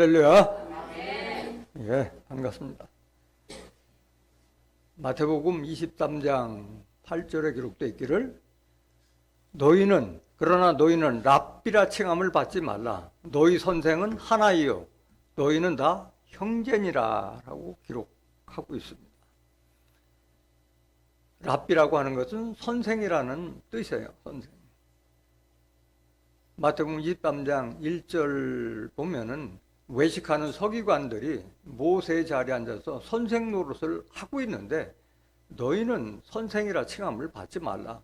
할렐루야. 예, 반갑습니다. 마태복음 23장 8절에 기록되어 있기를 그러나 너희는 랍비라 칭함을 받지 말라. 너희 선생은 하나이요 너희는 다 형제니라 라고 기록하고 있습니다. 랍비라고 하는 것은 선생이라는 뜻이에요. 선생. 마태복음 23장 1절 보면은 외식하는 서기관들이 모세의 자리에 앉아서 선생 노릇을 하고 있는데 너희는 선생이라 칭함을 받지 말라.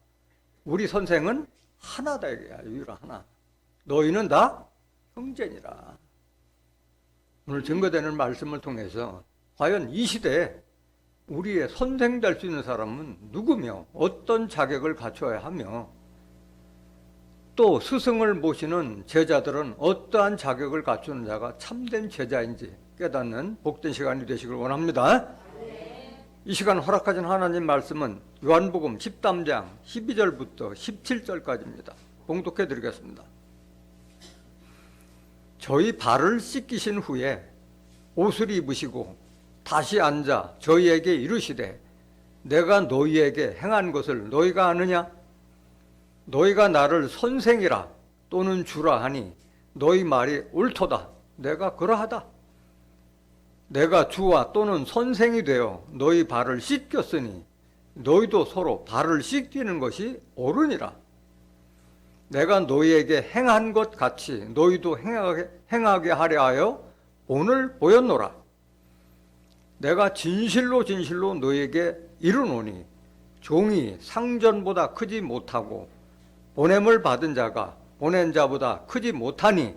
우리 선생은 하나다 이거야. 유일한 하나. 너희는 다 형제니라. 오늘 증거되는 말씀을 통해서 과연 이 시대에 우리의 선생 될 수 있는 사람은 누구며 어떤 자격을 갖춰야 하며 또 스승을 모시는 제자들은 어떠한 자격을 갖추는 자가 참된 제자인지 깨닫는 복된 시간이 되시길 원합니다. 이 시간 허락하신 하나님 말씀은 요한복음 13장 12절부터 17절까지입니다. 봉독해 드리겠습니다. 저희 발을 씻기신 후에 옷을 입으시고 다시 앉아 저희에게 이르시되 내가 너희에게 행한 것을 너희가 아느냐? 너희가 나를 선생이라 또는 주라 하니 너희 말이 옳도다. 내가 그러하다. 내가 주와 또는 선생이 되어 너희 발을 씻겼으니 너희도 서로 발을 씻기는 것이 옳으니라. 내가 너희에게 행한 것 같이 너희도 행하게 하려 하여 오늘 보였노라. 내가 진실로 진실로 너희에게 이르노니 종이 상전보다 크지 못하고 보냄을 받은 자가 보낸 자보다 크지 못하니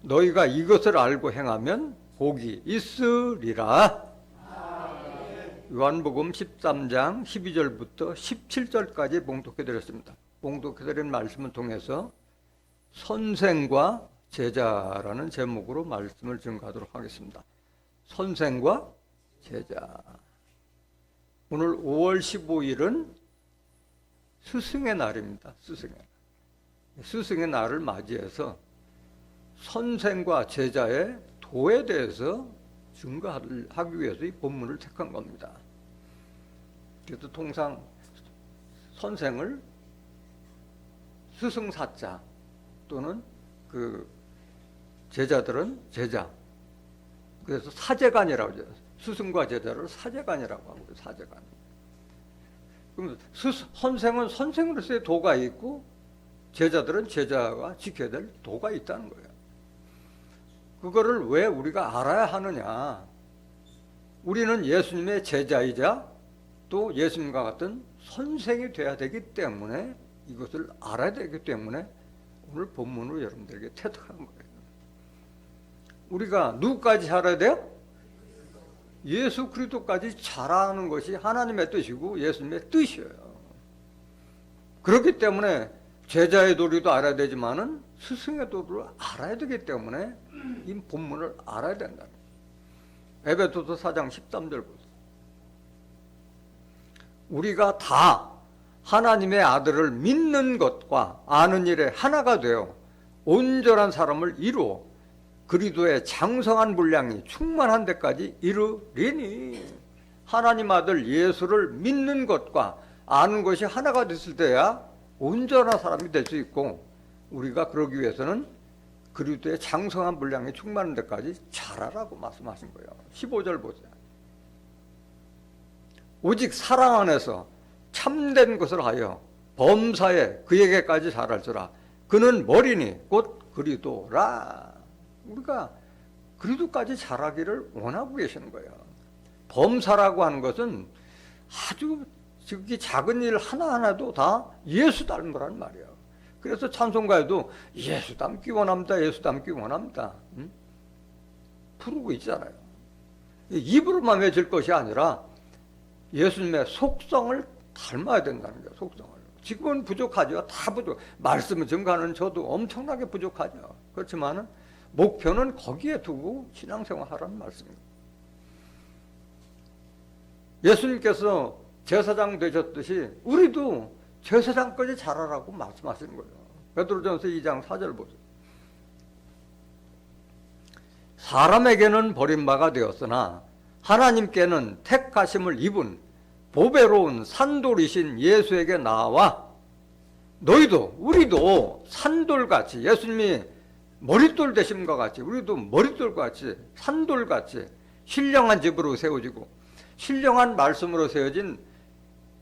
너희가 이것을 알고 행하면 복이 있으리라. 요한복음 13장 12절부터 17절까지 봉독해 드렸습니다. 봉독해 드린 말씀을 통해서 선생과 제자라는 제목으로 말씀을 증거하도록 하겠습니다. 선생과 제자. 오늘 5월 15일은 스승의 날입니다. 스승의 날을 맞이해서 선생과 제자의 도에 대해서 증거하기 위해서 이 본문을 택한 겁니다. 그래서 통상 선생을 스승사자 또는 그 제자들은 제자. 그래서 사제간이라고 하죠. 스승과 제자를 사제간이라고 하고 사제간. 그럼 선생은 선생으로서의 도가 있고 제자들은 제자가 지켜야 될 도가 있다는 거예요. 그거를 왜 우리가 알아야 하느냐? 우리는 예수님의 제자이자 또 예수님과 같은 선생이 돼야 되기 때문에 이것을 알아야 되기 때문에 오늘 본문으로 여러분들에게 채택한 거예요. 우리가 누구까지 알아야 돼요? 예수 그리스도까지 잘하는 것이 하나님의 뜻이고 예수님의 뜻이에요. 그렇기 때문에 제자의 도리도 알아야 되지만은 스승의 도리를 알아야 되기 때문에 이 본문을 알아야 된다. 에베소서 4장 13절 보세요. 우리가 다 하나님의 아들을 믿는 것과 아는 일에 하나가 되어 온전한 사람을 이루어 그리스도의 장성한 분량이 충만한 데까지 이르리니. 하나님 아들 예수를 믿는 것과 아는 것이 하나가 됐을 때야 온전한 사람이 될 수 있고 우리가 그러기 위해서는 그리스도의 장성한 분량이 충만한 데까지 자라라고 말씀하신 거예요. 15절 보세요. 오직 사랑 안에서 참된 것을 하여 범사에 그에게까지 자랄지라. 그는 머리니 곧 그리스도라. 우리가 그리스도까지 자라기를 원하고 계시는 거예요. 범사라고 하는 것은 아주 지극히 작은 일 하나하나도 다 예수 닮은 거란 말이에요. 그래서 찬송가에도 예수 닮기 원합니다. 예수 닮기 원합니다. 부르고 있잖아요. 입으로만 외칠 것이 아니라 예수님의 속성을 닮아야 된다는 거예요. 속성을. 지금은 부족하죠. 다 부족. 말씀을 증거하는 저도 엄청나게 부족하죠. 그렇지만은 목표는 거기에 두고 신앙생활 하라는 말씀입니다. 예수님께서 제사장 되셨듯이 우리도 제사장까지 자라라고 말씀하시는 거예요. 베드로전서 2장 4절 보세요. 사람에게는 버림바가 되었으나 하나님께는 택하심을 입은 보배로운 산돌이신 예수에게 나와 너희도 우리도 산돌같이 예수님이 머릿돌 되심과 같이 우리도 머릿돌같이 산돌같이 신령한 집으로 세워지고 신령한 말씀으로 세워진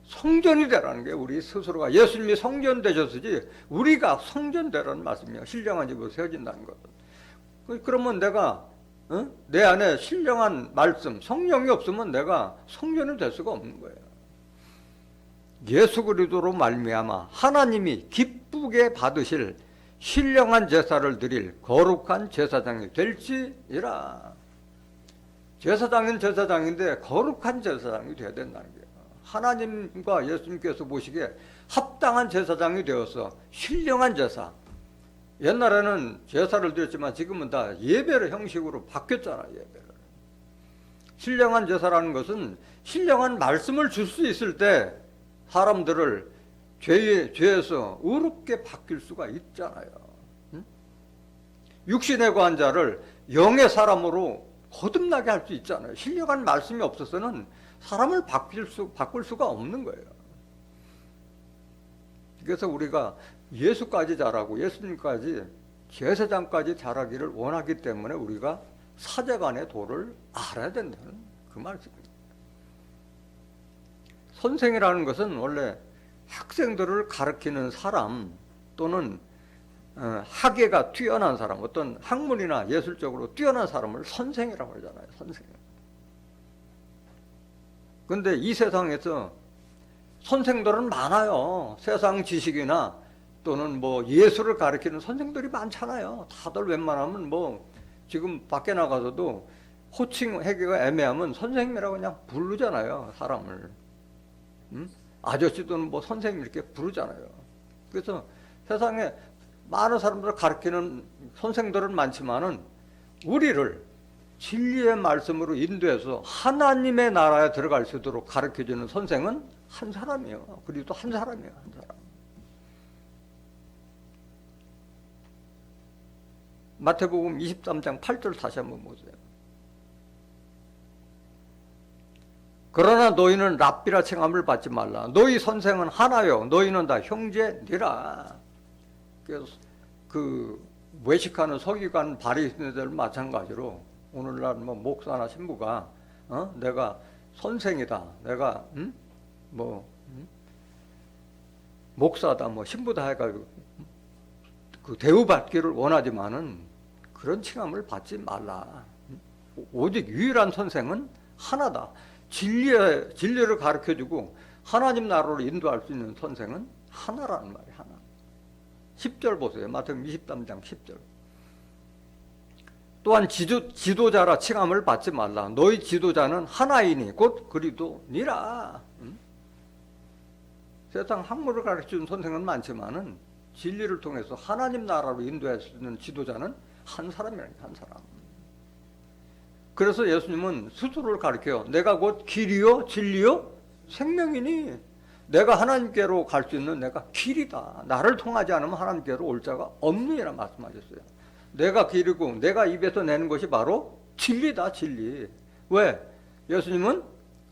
성전이 되라는 게 우리 스스로가 예수님이 성전 되셨으지 우리가 성전 되라는 말씀이야. 신령한 집으로 세워진다는 것은. 그러면 내가 내 안에 신령한 말씀 성령이 없으면 내가 성전이 될 수가 없는 거예요. 예수 그리스도로 말미암아 하나님이 기쁘게 받으실 신령한 제사를 드릴 거룩한 제사장이 될지니라. 제사장은 제사장인데 거룩한 제사장이 되어야 된다는 거예요. 하나님과 예수님께서 보시기에 합당한 제사장이 되어서 신령한 제사. 옛날에는 제사를 드렸지만 지금은 다 예배의 형식으로 바뀌었잖아요. 예배를. 신령한 제사라는 것은 신령한 말씀을 줄 수 있을 때 사람들을 죄에서 의롭게 바뀔 수가 있잖아요. 육신의 관자를 영의 사람으로 거듭나게 할 수 있잖아요. 신령한 말씀이 없어서는 사람을 바꿀 수가 없는 거예요. 그래서 우리가 예수까지 자라고 예수님까지 제사장까지 자라기를 원하기 때문에 우리가 사제간의 도를 알아야 된다는 그 말씀입니다. 선생이라는 것은 원래 학생들을 가르치는 사람 또는 학예가 뛰어난 사람, 어떤 학문이나 예술적으로 뛰어난 사람을 선생이라고 하잖아요. 선생. 근데 이 세상에서 선생들은 많아요. 세상 지식이나 또는 뭐 예술을 가르치는 선생들이 많잖아요. 다들 웬만하면 뭐 지금 밖에 나가서도 호칭하기가 애매하면 선생님이라고 그냥 부르잖아요. 사람을. 아저씨 또는 뭐 선생님 이렇게 부르잖아요. 그래서 세상에 많은 사람들을 가르치는 선생들은 많지만은 우리를 진리의 말씀으로 인도해서 하나님의 나라에 들어갈 수 있도록 가르쳐주는 선생은 한 사람이에요. 그리고 한 사람이에요. 한 사람. 마태복음 23장 8절 다시 한번 보세요. 그러나 너희는 랍비라 칭함을 받지 말라. 너희 선생은 하나요. 너희는 다 형제니라. 그래서 그 외식하는 서기관 바리새인들 마찬가지로 오늘날 뭐 목사나 신부가 내가 선생이다. 내가 목사다. 뭐 신부다 해가지고 그 대우받기를 원하지만은 그런 칭함을 받지 말라. 오직 유일한 선생은 하나다. 진리를 가르쳐주고 하나님 나라로 인도할 수 있는 선생은 하나라는 말이에요. 하나. 10절 보세요. 마태복음 23장 10절. 또한 지도자라 칭함을 받지 말라. 너희 지도자는 하나이니 곧 그리스도니라. 세상 학문을 가르치는 선생은 많지만은 진리를 통해서 하나님 나라로 인도할 수 있는 지도자는 한 사람이라니까. 한 사람. 그래서 예수님은 스스로를 가르쳐요. 내가 곧 길이요 진리요 생명이니 내가 하나님께로 갈 수 있는 내가 길이다. 나를 통하지 않으면 하나님께로 올 자가 없느니라 말씀하셨어요. 내가 길이고 내가 입에서 내는 것이 바로 진리다. 진리. 왜? 예수님은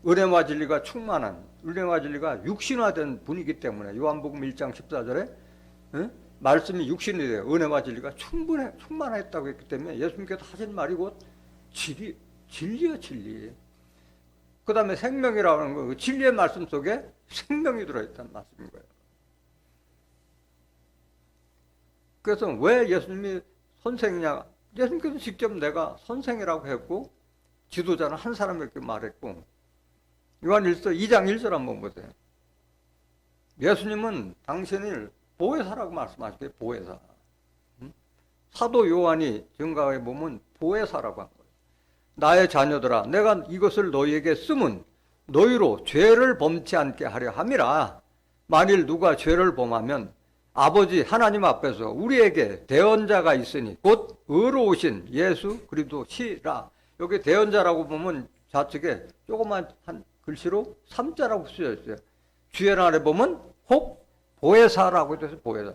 은혜와 진리가 충만한 은혜와 진리가 육신화된 분이기 때문에 요한복음 1장 14절에 말씀이 육신이 돼요. 은혜와 진리가 충만했다고 했기 때문에 예수님께서 하신 말이 곧 진리요 진리. 그 다음에 생명이라고 하는 거, 진리의 말씀 속에 생명이 들어있다는 말씀인 거예요. 그래서 왜 예수님이 선생이냐? 예수님께서 직접 내가 선생이라고 했고 지도자는 한 사람 이렇게 말했고 요한일서 2장 1절 한번 보세요. 예수님은 당신을 보혜사라고 말씀하시고요. 보혜사. 사도 요한이 증가에 보면 보혜사라고 한 거예요. 나의 자녀들아 내가 이것을 너희에게 쓰면 너희로 죄를 범치 않게 하려 함이라. 만일 누가 죄를 범하면 아버지 하나님 앞에서 우리에게 대언자가 있으니 곧 의로우신 예수 그리스도시라. 여기 대언자라고 보면 좌측에 조그만 한 글씨로 3자라고 쓰여 있어요. 주의 아래 보면 혹 보혜사라고 되어 있어요. 보혜사.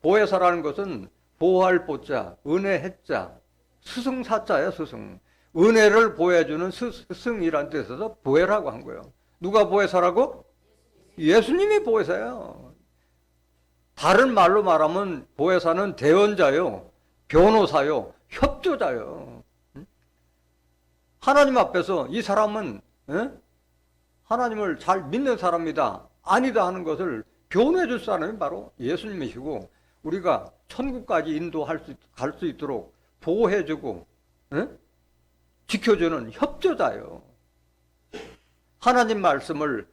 보혜사라는 것은 보호할 보자, 은혜 해자, 스승사자예요, 스승. 은혜를 보여주는 스승이란 뜻에서 보혜라고 한 거예요. 누가 보혜사라고? 예수님이 보혜사예요. 다른 말로 말하면 보혜사는 대언자요, 변호사요, 협조자요. 하나님 앞에서 이 사람은 하나님을 잘 믿는 사람이다, 아니다 하는 것을 변호해 줄 사람이 바로 예수님이시고, 우리가 천국까지 갈 수 있도록 보호해주고 지켜주는 협조자요. 하나님 말씀을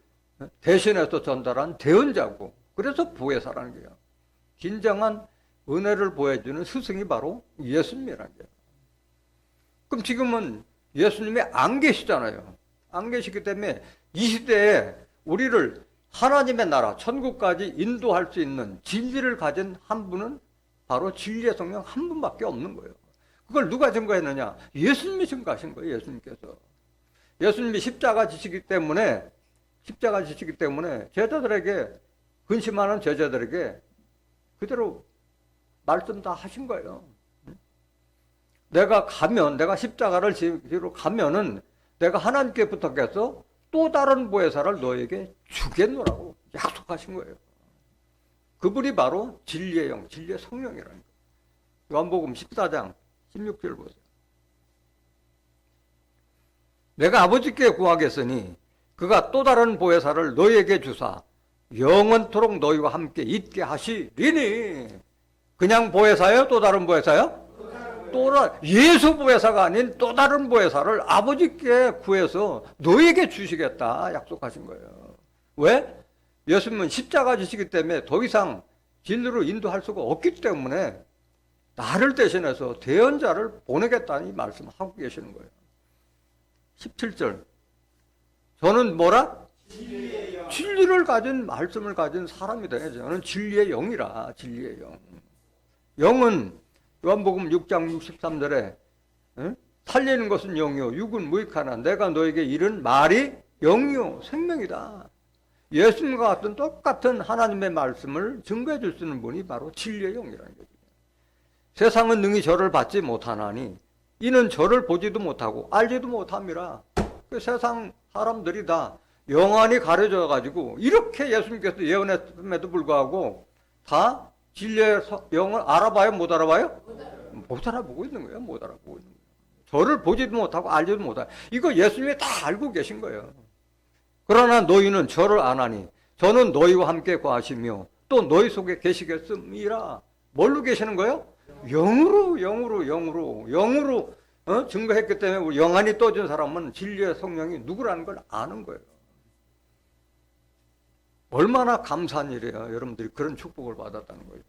대신해서 전달한 대언자고, 그래서 보혜사라는 거예요. 진정한 은혜를 보여주는 스승이 바로 예수님이라는 거예요. 그럼 지금은 예수님이 안 계시잖아요. 안 계시기 때문에 이 시대에 우리를 하나님의 나라, 천국까지 인도할 수 있는 진리를 가진 한 분은 바로 진리의 성령 한 분밖에 없는 거예요. 그걸 누가 증거했느냐? 예수님이 증거하신 거예요, 예수님께서. 예수님이 십자가 지시기 때문에 제자들에게, 근심하는 제자들에게 그대로 말씀 다 하신 거예요. 내가 십자가를 지러 가면은 내가 하나님께 부탁해서 또 다른 보혜사를 너에게 주겠노라고 약속하신 거예요. 그분이 바로 진리의 영, 진리의 성령이라는 거예요. 요한복음 14장 16절 보세요. 내가 아버지께 구하겠으니 그가 또 다른 보혜사를 너에게 주사 영원토록 너희와 함께 있게 하시리니. 그냥 보혜사요? 또 다른 보혜사요? 예수 보혜사가 아닌 또 다른 보혜사를 아버지께 구해서 너에게 주시겠다 약속하신 거예요. 왜? 예수님은 십자가 지시기 때문에 더 이상 진리로 인도할 수가 없기 때문에 나를 대신해서 대언자를 보내겠다는 이 말씀하고 계시는 거예요. 17절. 저는 뭐라? 진리를 가진, 말씀을 가진 사람이다. 저는 진리의 영이라. 진리의 영. 영은 요한복음 6장 63절에 살리는 것은 영이요 육은 무익하나 내가 너에게 이른 말이 영이요 생명이다. 예수님과 같은 똑같은 하나님의 말씀을 증거해 줄 수 있는 분이 바로 진리의 영이라는 거죠. 세상은 능히 저를 받지 못하나니 이는 저를 보지도 못하고 알지도 못함이라. 그 세상 사람들이 다 영안이 가려져 가지고 이렇게 예수님께서 예언했음에도 불구하고 다 진리의 영을 알아봐요? 못 알아봐요? 못 알아보고 있는 거예요. 못 알아보고 있는 거예요. 저를 보지도 못하고 알지도 못하고. 이거 예수님이 다 알고 계신 거예요. 그러나 너희는 저를 아나니 저는 너희와 함께 거하시며 또 너희 속에 계시겠음이라. 뭘로 계시는 거예요? 영으로 증거했기 때문에 우리 영안이 떠진 사람은 진리의 성령이 누구라는 걸 아는 거예요. 얼마나 감사한 일이에요. 여러분들이 그런 축복을 받았다는 거예요.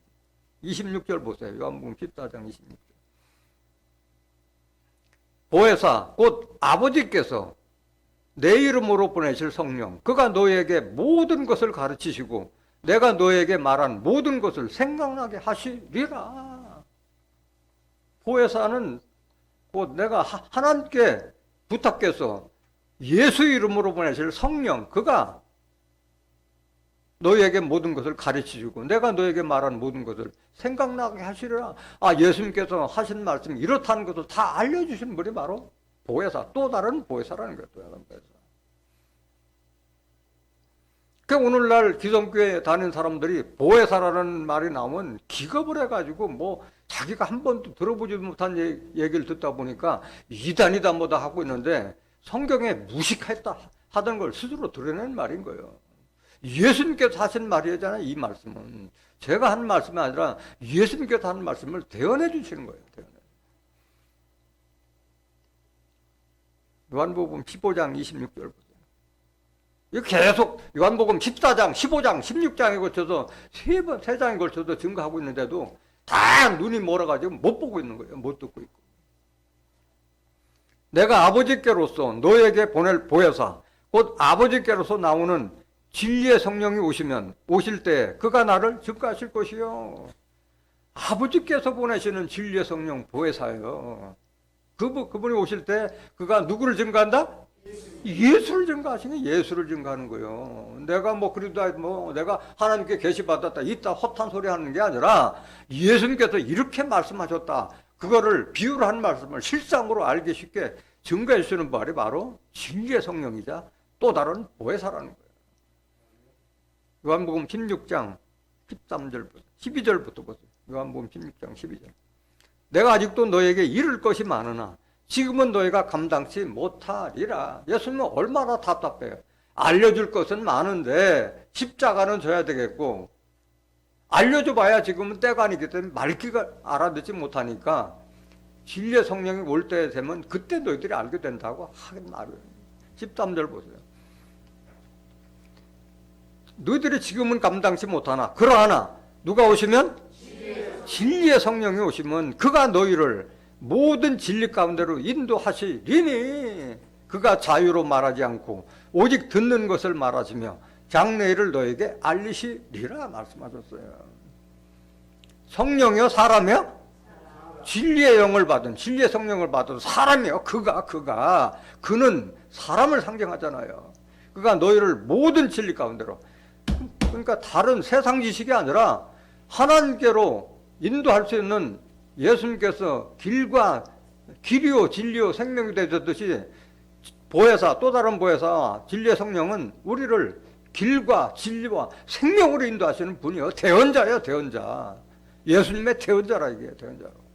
26절 보세요. 요한복음 14장 26절. 보혜사 곧 아버지께서 내 이름으로 보내실 성령, 그가 너희에게 모든 것을 가르치시고 내가 너희에게 말한 모든 것을 생각나게 하시리라. 보혜사는 곧 내가 하나님께 부탁해서 예수 이름으로 보내실 성령, 그가 너희에게 모든 것을 가르치시고 내가 너희에게 말한 모든 것을 생각나게 하시리라. 예수님께서 하신 말씀이 이렇다는 것을 다 알려주신 분이 바로 보혜사, 또 다른 보혜사라는 거예요. 또 다른 보혜사. 오늘날 기성교회에 다니는 사람들이 보혜사라는 말이 나오면 기겁을 해가지고 자기가 한 번도 들어보지도 못한 얘기를 듣다 보니까 이단이다 뭐다 하고 있는데 성경에 무식했다 하던 걸 스스로 드러낸 말인 거예요. 예수님께서 하신 말이잖아요. 이 말씀은 제가 하는 말씀이 아니라 예수님께서 하는 말씀을 대언해 주시는 거예요. 요한복음 15장 26절 보세요. 이거 계속 요한복음 14장, 15장, 16장에 걸쳐서 세 장에 걸쳐서 증거하고 있는데도 다 눈이 멀어가지고 못 보고 있는 거예요. 못 듣고 있고. 내가 아버지께로서 너에게 보낼 보혜사, 곧 아버지께로서 나오는 진리의 성령이 오실 때 그가 나를 증거하실 것이요. 아버지께서 보내시는 진리의 성령 보혜사예요. 그분이 오실 때 그가 누구를 증거한다? 예수를 증거하시니 예수를 증거하는 거예요. 내가 그래도 내가 하나님께 계시받았다, 있다, 헛한 소리 하는 게 아니라 예수님께서 이렇게 말씀하셨다. 그거를 비유로 한 말씀을 실상으로 알기 쉽게 증거해 주는 말이 바로 진리의 성령이자 또 다른 보혜사라는 거예요. 요한복음 16장 13절부터 12절부터 보세요. 요한복음 16장 12절. 내가 아직도 너에게 이를 것이 많으나 지금은 너희가 감당치 못하리라. 예수님은 얼마나 답답해요. 알려줄 것은 많은데 십자가는 져야 되겠고, 알려줘봐야 지금은 때가 아니기 때문에 말귀가 알아듣지 못하니까 진리의 성령이 올 때 되면 그때 너희들이 알게 된다고 하긴 말이에요. 13절 보세요. 너희들이 지금은 감당치 못하나 그러하나 누가 오시면? 진리의 성령이 오시면 그가 너희를 모든 진리 가운데로 인도하시리니 그가 자유로 말하지 않고 오직 듣는 것을 말하시며 장래일을 너에게 알리시리라 말씀하셨어요. 성령이요 사람이요? 진리의 영을 받은, 진리의 성령을 받은 사람이요. 그는 사람을 상징하잖아요. 그가 너희를 모든 진리 가운데로, 그러니까 다른 세상 지식이 아니라 하나님께로 인도할 수 있는 예수님께서 길이요 진리요 생명이 되셨듯이 보혜사, 또 다른 보혜사 진리의 성령은 우리를 길과 진리와 생명으로 인도하시는 분이요. 대언자예요, 대언자. 예수님의 대언자라 이게 대언자로.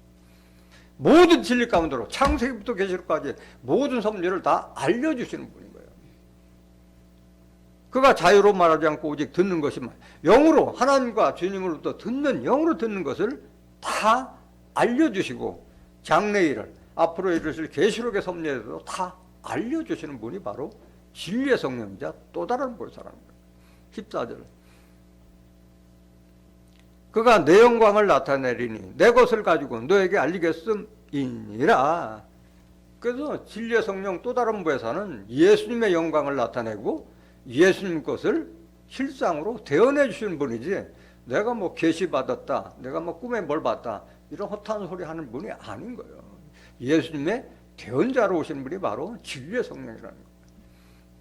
모든 진리 가운데로 창세기부터 계시록까지 모든 섭리를 다 알려주시는 분인 거예요. 그가 자유로 말하지 않고 오직 듣는 것이만, 영으로 하나님과 주님으로부터 듣는, 영으로 듣는 것을 다 알려주시고 장래일을, 앞으로 이루실 계시록의 섭리에도 다 알려주시는 분이 바로 진리의 성령이자 또 다른 보혜사라는 거예요. 14절. 그가 내 영광을 나타내리니 내 것을 가지고 너에게 알리겠음이니라. 그래서 진리의 성령 또 다른 보혜사는 예수님의 영광을 나타내고 예수님 것을 실상으로 대언해 주시는 분이지, 내가 뭐 계시 받았다, 내가 뭐 꿈에 뭘 봤다, 이런 허탄 소리 하는 분이 아닌 거예요. 예수님의 대언자로 오신 분이 바로 진리의 성령이라는 거예요.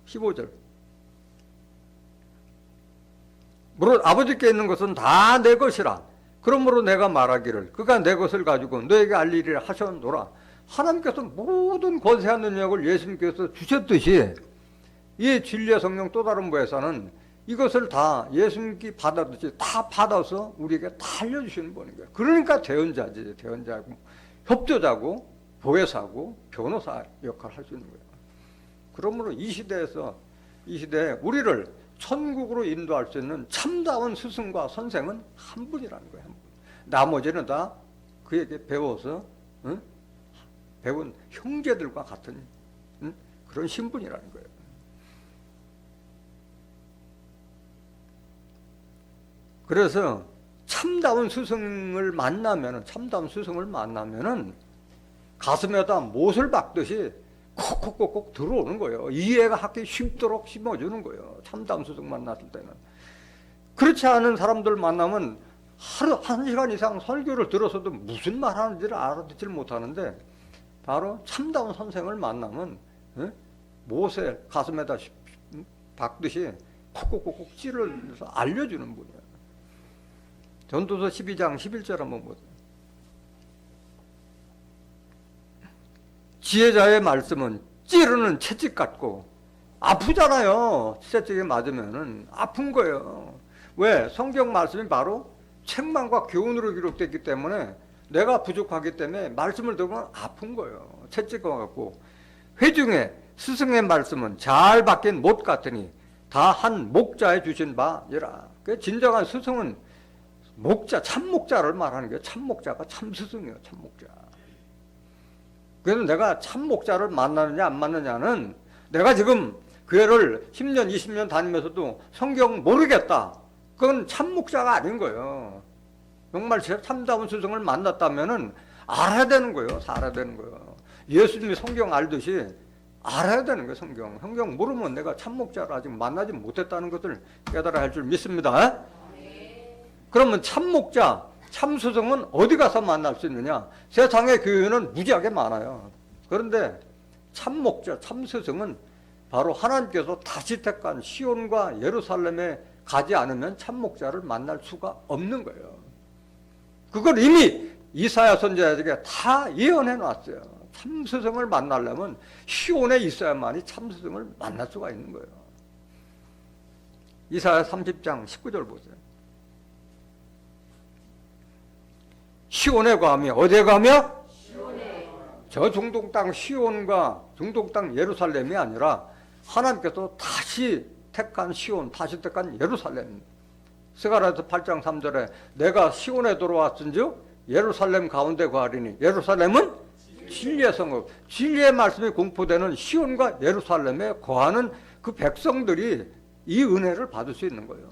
15절. 물론 아버지께 있는 것은 다 내 것이라. 그러므로 내가 말하기를 그가 내 것을 가지고 너에게 알리리라 하셨노라. 하나님께서 모든 권세한 능력을 예수님께서 주셨듯이 이 진리의 성령 또 다른 보혜사는 이것을 다 예수님께 받았듯이 다 받아서 우리에게 다 알려주시는 분인 거예요. 그러니까 대언자지, 대언자고 협조자고 보혜사고 변호사 역할을 할 수 있는 거예요. 그러므로 이 시대에 우리를 천국으로 인도할 수 있는 참다운 스승과 선생은 한 분이라는 거예요. 한 분. 나머지는 다 그에게 배워서 배운 형제들과 같은 그런 신분이라는 거예요. 그래서 참다운 스승을 만나면은 가슴에다 못을 박듯이 콕콕콕콕 들어오는 거예요. 이해가 하기 쉽도록 심어주는 거예요. 참다운 스승 만났을 때는. 그렇지 않은 사람들 만나면 하루 1시간 이상 설교를 들어서도 무슨 말 하는지를 알아듣질 못하는데, 바로 참다운 선생을 만나면 못을 가슴에다 박듯이 콕콕콕콕 찌르면서 알려주는 분이에요. 전도서 12장 11절 한번 보세요. 지혜자의 말씀은 찌르는 채찍 같고, 아프잖아요. 채찍에 맞으면은 아픈 거예요. 왜? 성경 말씀이 바로 책망과 교훈으로 기록됐기 때문에 내가 부족하기 때문에 말씀을 들으면 아픈 거예요. 채찍과 같고, 회중에 스승의 말씀은 잘 박힌 못 같으니 다 한 목자에 주신 바니라. 진정한 스승은 목자, 참목자를 말하는 거예요. 참목자가 참스승이에요. 참목자. 그래서 내가 참목자를 만나느냐 안 만나느냐는, 내가 지금 교회를 10년 20년 다니면서도 성경 모르겠다, 그건 참목자가 아닌 거예요. 정말 참다운 스승을 만났다면은 알아야 되는 거예요. 알아야 되는 거예요. 예수님이 성경 알듯이 알아야 되는 거예요. 성경 모르면 내가 참목자를 아직 만나지 못했다는 것을 깨달아야 할 줄 믿습니다. 그러면 참목자, 참스승은 어디 가서 만날 수 있느냐? 세상의 교회는 무지하게 많아요. 그런데 참목자, 참스승은 바로 하나님께서 다시 택한 시온과 예루살렘에 가지 않으면 참목자를 만날 수가 없는 거예요. 그걸 이미 이사야 선지자에게 다 예언해 놨어요. 참 스승을 만나려면 시온에 있어야만이 참 스승을 만날 수가 있는 거예요. 이사야 30장 19절 보세요. 시온에 가며 어디에 가며? 시온에. 저 중동 땅 시온과 중동 땅 예루살렘이 아니라 하나님께서 다시 택한 시온, 다시 택한 예루살렘. 스가랴서 8장 3절에 내가 시온에 들어왔은즉 예루살렘 가운데 거하리니 예루살렘은 진리의 성읍. 진리의 말씀이 공포되는 시온과 예루살렘에 거하는 그 백성들이 이 은혜를 받을 수 있는 거예요.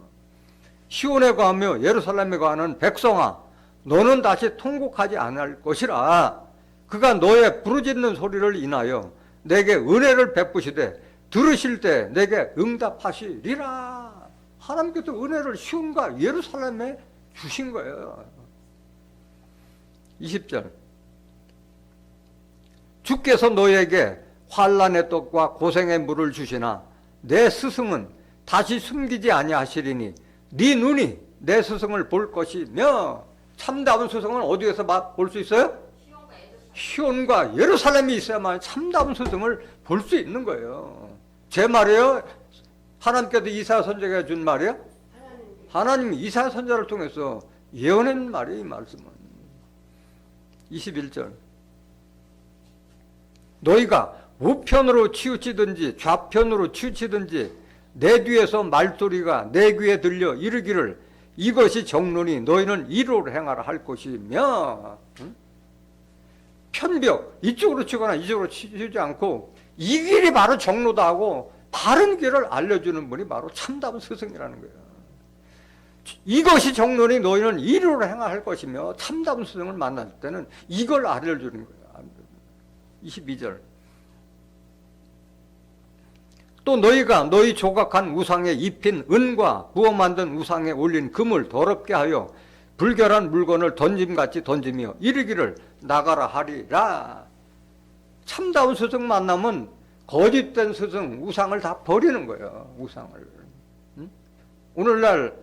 시온에 거하며 예루살렘에 거하는 백성아, 너는 다시 통곡하지 않을 것이라. 그가 너의 부르짖는 소리를 인하여 내게 은혜를 베푸시되 들으실 때 내게 응답하시리라. 하나님께서 은혜를 시온과 예루살렘에 주신 거예요. 20절. 주께서 너에게 환난의 떡과 고생의 물을 주시나 내 스승은 다시 숨기지 아니하시리니 네 눈이 내 스승을 볼 것이며. 참다운 스승은 어디에서 볼 수 있어요? 시온과 예루살렘이 있어야만 참다운 스승을 볼 수 있는 거예요. 제 말이에요? 하나님께서 이사야 선지자가 준 말이에요? 하나님이 이사야 선지자를 통해서 예언한 말이에요. 이 말씀은 21절. 너희가 우편으로 치우치든지 좌편으로 치우치든지 내 뒤에서 말소리가 내 귀에 들려 이르기를 이것이 정론이 너희는 이로를 행하라 할 것이며. 편벽 이쪽으로 치거나 이쪽으로 치지 않고 이 길이 바로 정로다 하고 바른 길을 알려주는 분이 바로 참다운 스승이라는 거예요. 이것이 정론이 너희는 이로를 행하라 할 것이며. 참다운 스승을 만날 때는 이걸 알려주는 거예요. 22절. 또 너희가 너희 조각한 우상에 입힌 은과 구워 만든 우상에 올린 금을 더럽게 하여 불결한 물건을 던짐같이 던지며 이르기를 나가라 하리라. 참다운 스승 만나면 거짓된 스승, 우상을 다 버리는 거예요. 우상을. 오늘날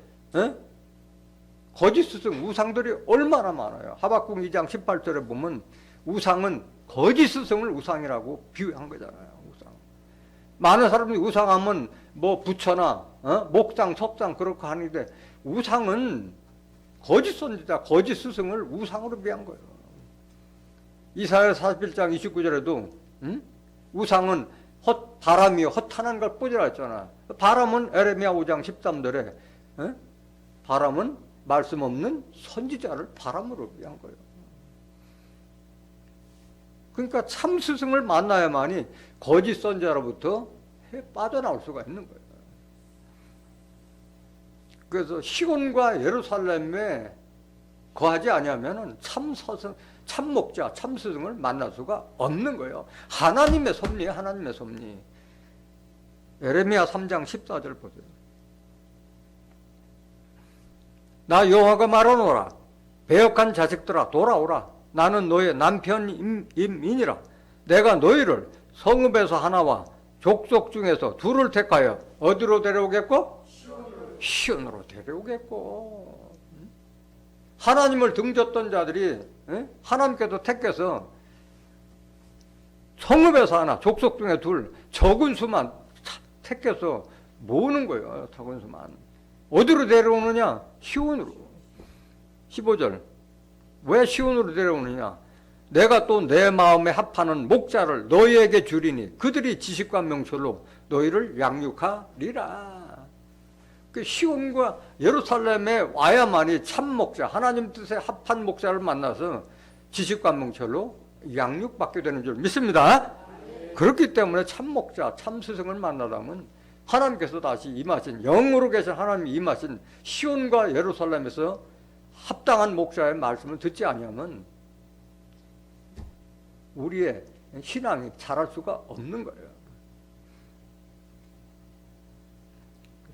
거짓 스승, 우상들이 얼마나 많아요. 하박국 2장 18절에 보면 우상은 거짓 스승을 우상이라고 비유한 거잖아요. 우상. 많은 사람들이 우상하면 뭐 부처나 목상, 석상 그렇게 하는데 우상은 거짓 선지자, 거짓 스승을 우상으로 비한 거예요. 이사야 41장 29절에도 우상은 바람이요 헛하는 걸 뿌리라 했잖아. 바람은 에레미야 5장 13절에 바람은 말씀 없는 선지자를 바람으로 비한 거예요. 그러니까 참 스승을 만나야만이 거짓 선지자로부터 빠져나올 수가 있는 거예요. 그래서 시온과 예루살렘에 거하지 아니하면은 참 스승, 참 목자, 참 스승을 만날 수가 없는 거예요. 하나님의 섭리, 하나님의 섭리. 에레미야 3장 14절 보세요. 나 여호와가 말하노라. 배역한 자식들아 돌아오라. 나는 너의 남편임이니라. 내가 너희를 성읍에서 하나와 족속 중에서 둘을 택하여 어디로 데려오겠고? 시온으로 데려오겠고. 하나님을 등졌던 자들이 하나님께서 택해서 성읍에서 하나, 족속 중에 둘, 적은 수만 택해서 모으는 거예요. 적은 수만. 어디로 데려오느냐? 시온으로. 15절. 왜 시온으로 데려오느냐? 내가 또 내 마음에 합하는 목자를 너희에게 주리니 그들이 지식과 명철로 너희를 양육하리라. 그 시온과 예루살렘에 와야만이 참 목자, 하나님 뜻에 합한 목자를 만나서 지식과 명철로 양육받게 되는 줄 믿습니다. 그렇기 때문에 참 목자, 참 스승을 만나다면 하나님께서 다시 임하신, 영으로 계신 하나님이 임하신 시온과 예루살렘에서 합당한 목자의 말씀을 듣지 아니하면 우리의 신앙이 자랄 수가 없는 거예요.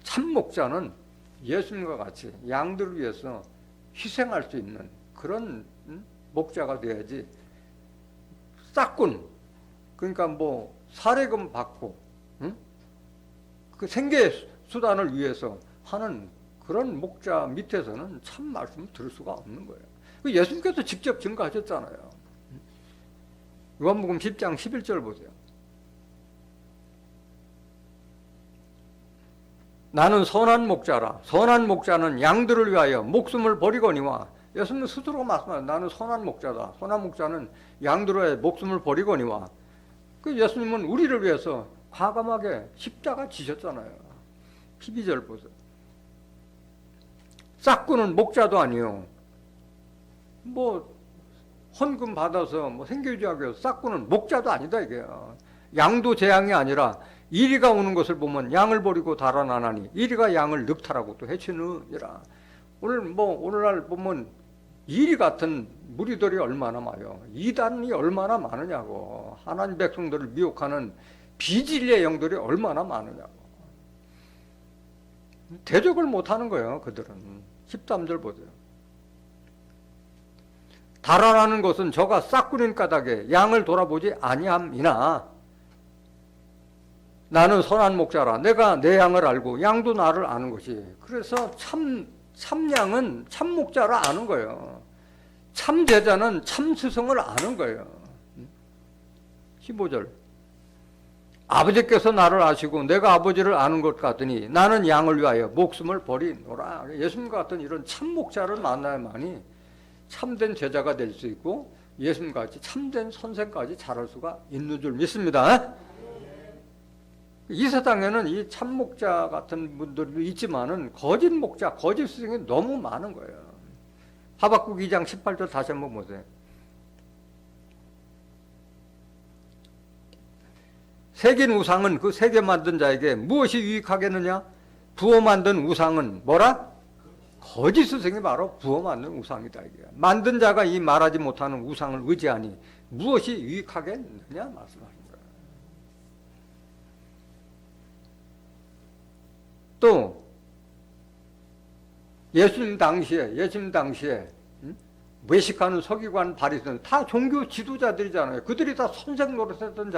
참 목자는 예수님과 같이 양들을 위해서 희생할 수 있는 그런 목자가 돼야지, 싹군, 그러니까 뭐 사례금 받고 그 생계 수단을 위해서 하는 그런 목자 밑에서는 참 말씀을 들을 수가 없는 거예요. 그 예수님께서 직접 증거하셨잖아요. 요한복음 10장 11절 보세요. 나는 선한 목자라. 선한 목자는 양들을 위하여 목숨을 버리거니와. 예수님 스스로 말씀하세요. 나는 선한 목자다. 선한 목자는 양들을 위하여 목숨을 버리거니와. 그 예수님은 우리를 위해서 과감하게 십자가 지셨잖아요. 12절 보세요. 싹구는 목자도 아니요. 뭐 헌금 받아서 뭐 생계유지하기 위해서 싹구는 목자도 아니다 이게. 양도 재앙이 아니라 이리가 오는 것을 보면 양을 버리고 달아나나니 이리가 양을 늑탈하고 또 해치느니라. 오늘날 보면 이리 같은 무리들이 얼마나 많아요. 이단이 얼마나 많으냐고. 하나님 백성들을 미혹하는 비진리의 영들이 얼마나 많으냐고. 대적을 못하는 거예요. 그들은. 13절 보세요. 달아나는 것은 저가 싹구린 까닭에 양을 돌아보지 아니함이나 나는 선한 목자라. 내가 내 양을 알고 양도 나를 아는 것이. 그래서 참양은 참 목자를 아는 거예요. 참 제자는 참 스승을 아는 거예요. 15절. 아버지께서 나를 아시고 내가 아버지를 아는 것 같으니 나는 양을 위하여 목숨을 버리노라. 예수님과 같은 이런 참 목자를 만나야만이 참된 제자가 될 수 있고 예수님같이 참된 선생까지 자랄 수가 있는 줄 믿습니다. 이 세상에는 이 참목자 같은 분들도 있지만은 거짓 목자, 거짓 스승이 너무 많은 거예요. 하박국 2장 18절 다시 한번 보세요. 새긴 우상은 그 새겨 만든 자에게 무엇이 유익하겠느냐? 부어 만든 우상은 뭐라? 거짓 스승이 바로 부어 만든 우상이다. 이게. 만든 자가 이 말하지 못하는 우상을 의지하니 무엇이 유익하겠느냐? 말씀하십니다. 또 예수님 당시에 외식하는 서기관 바리새인 다 종교 지도자들이잖아요. 그들이 다 선생 노릇했던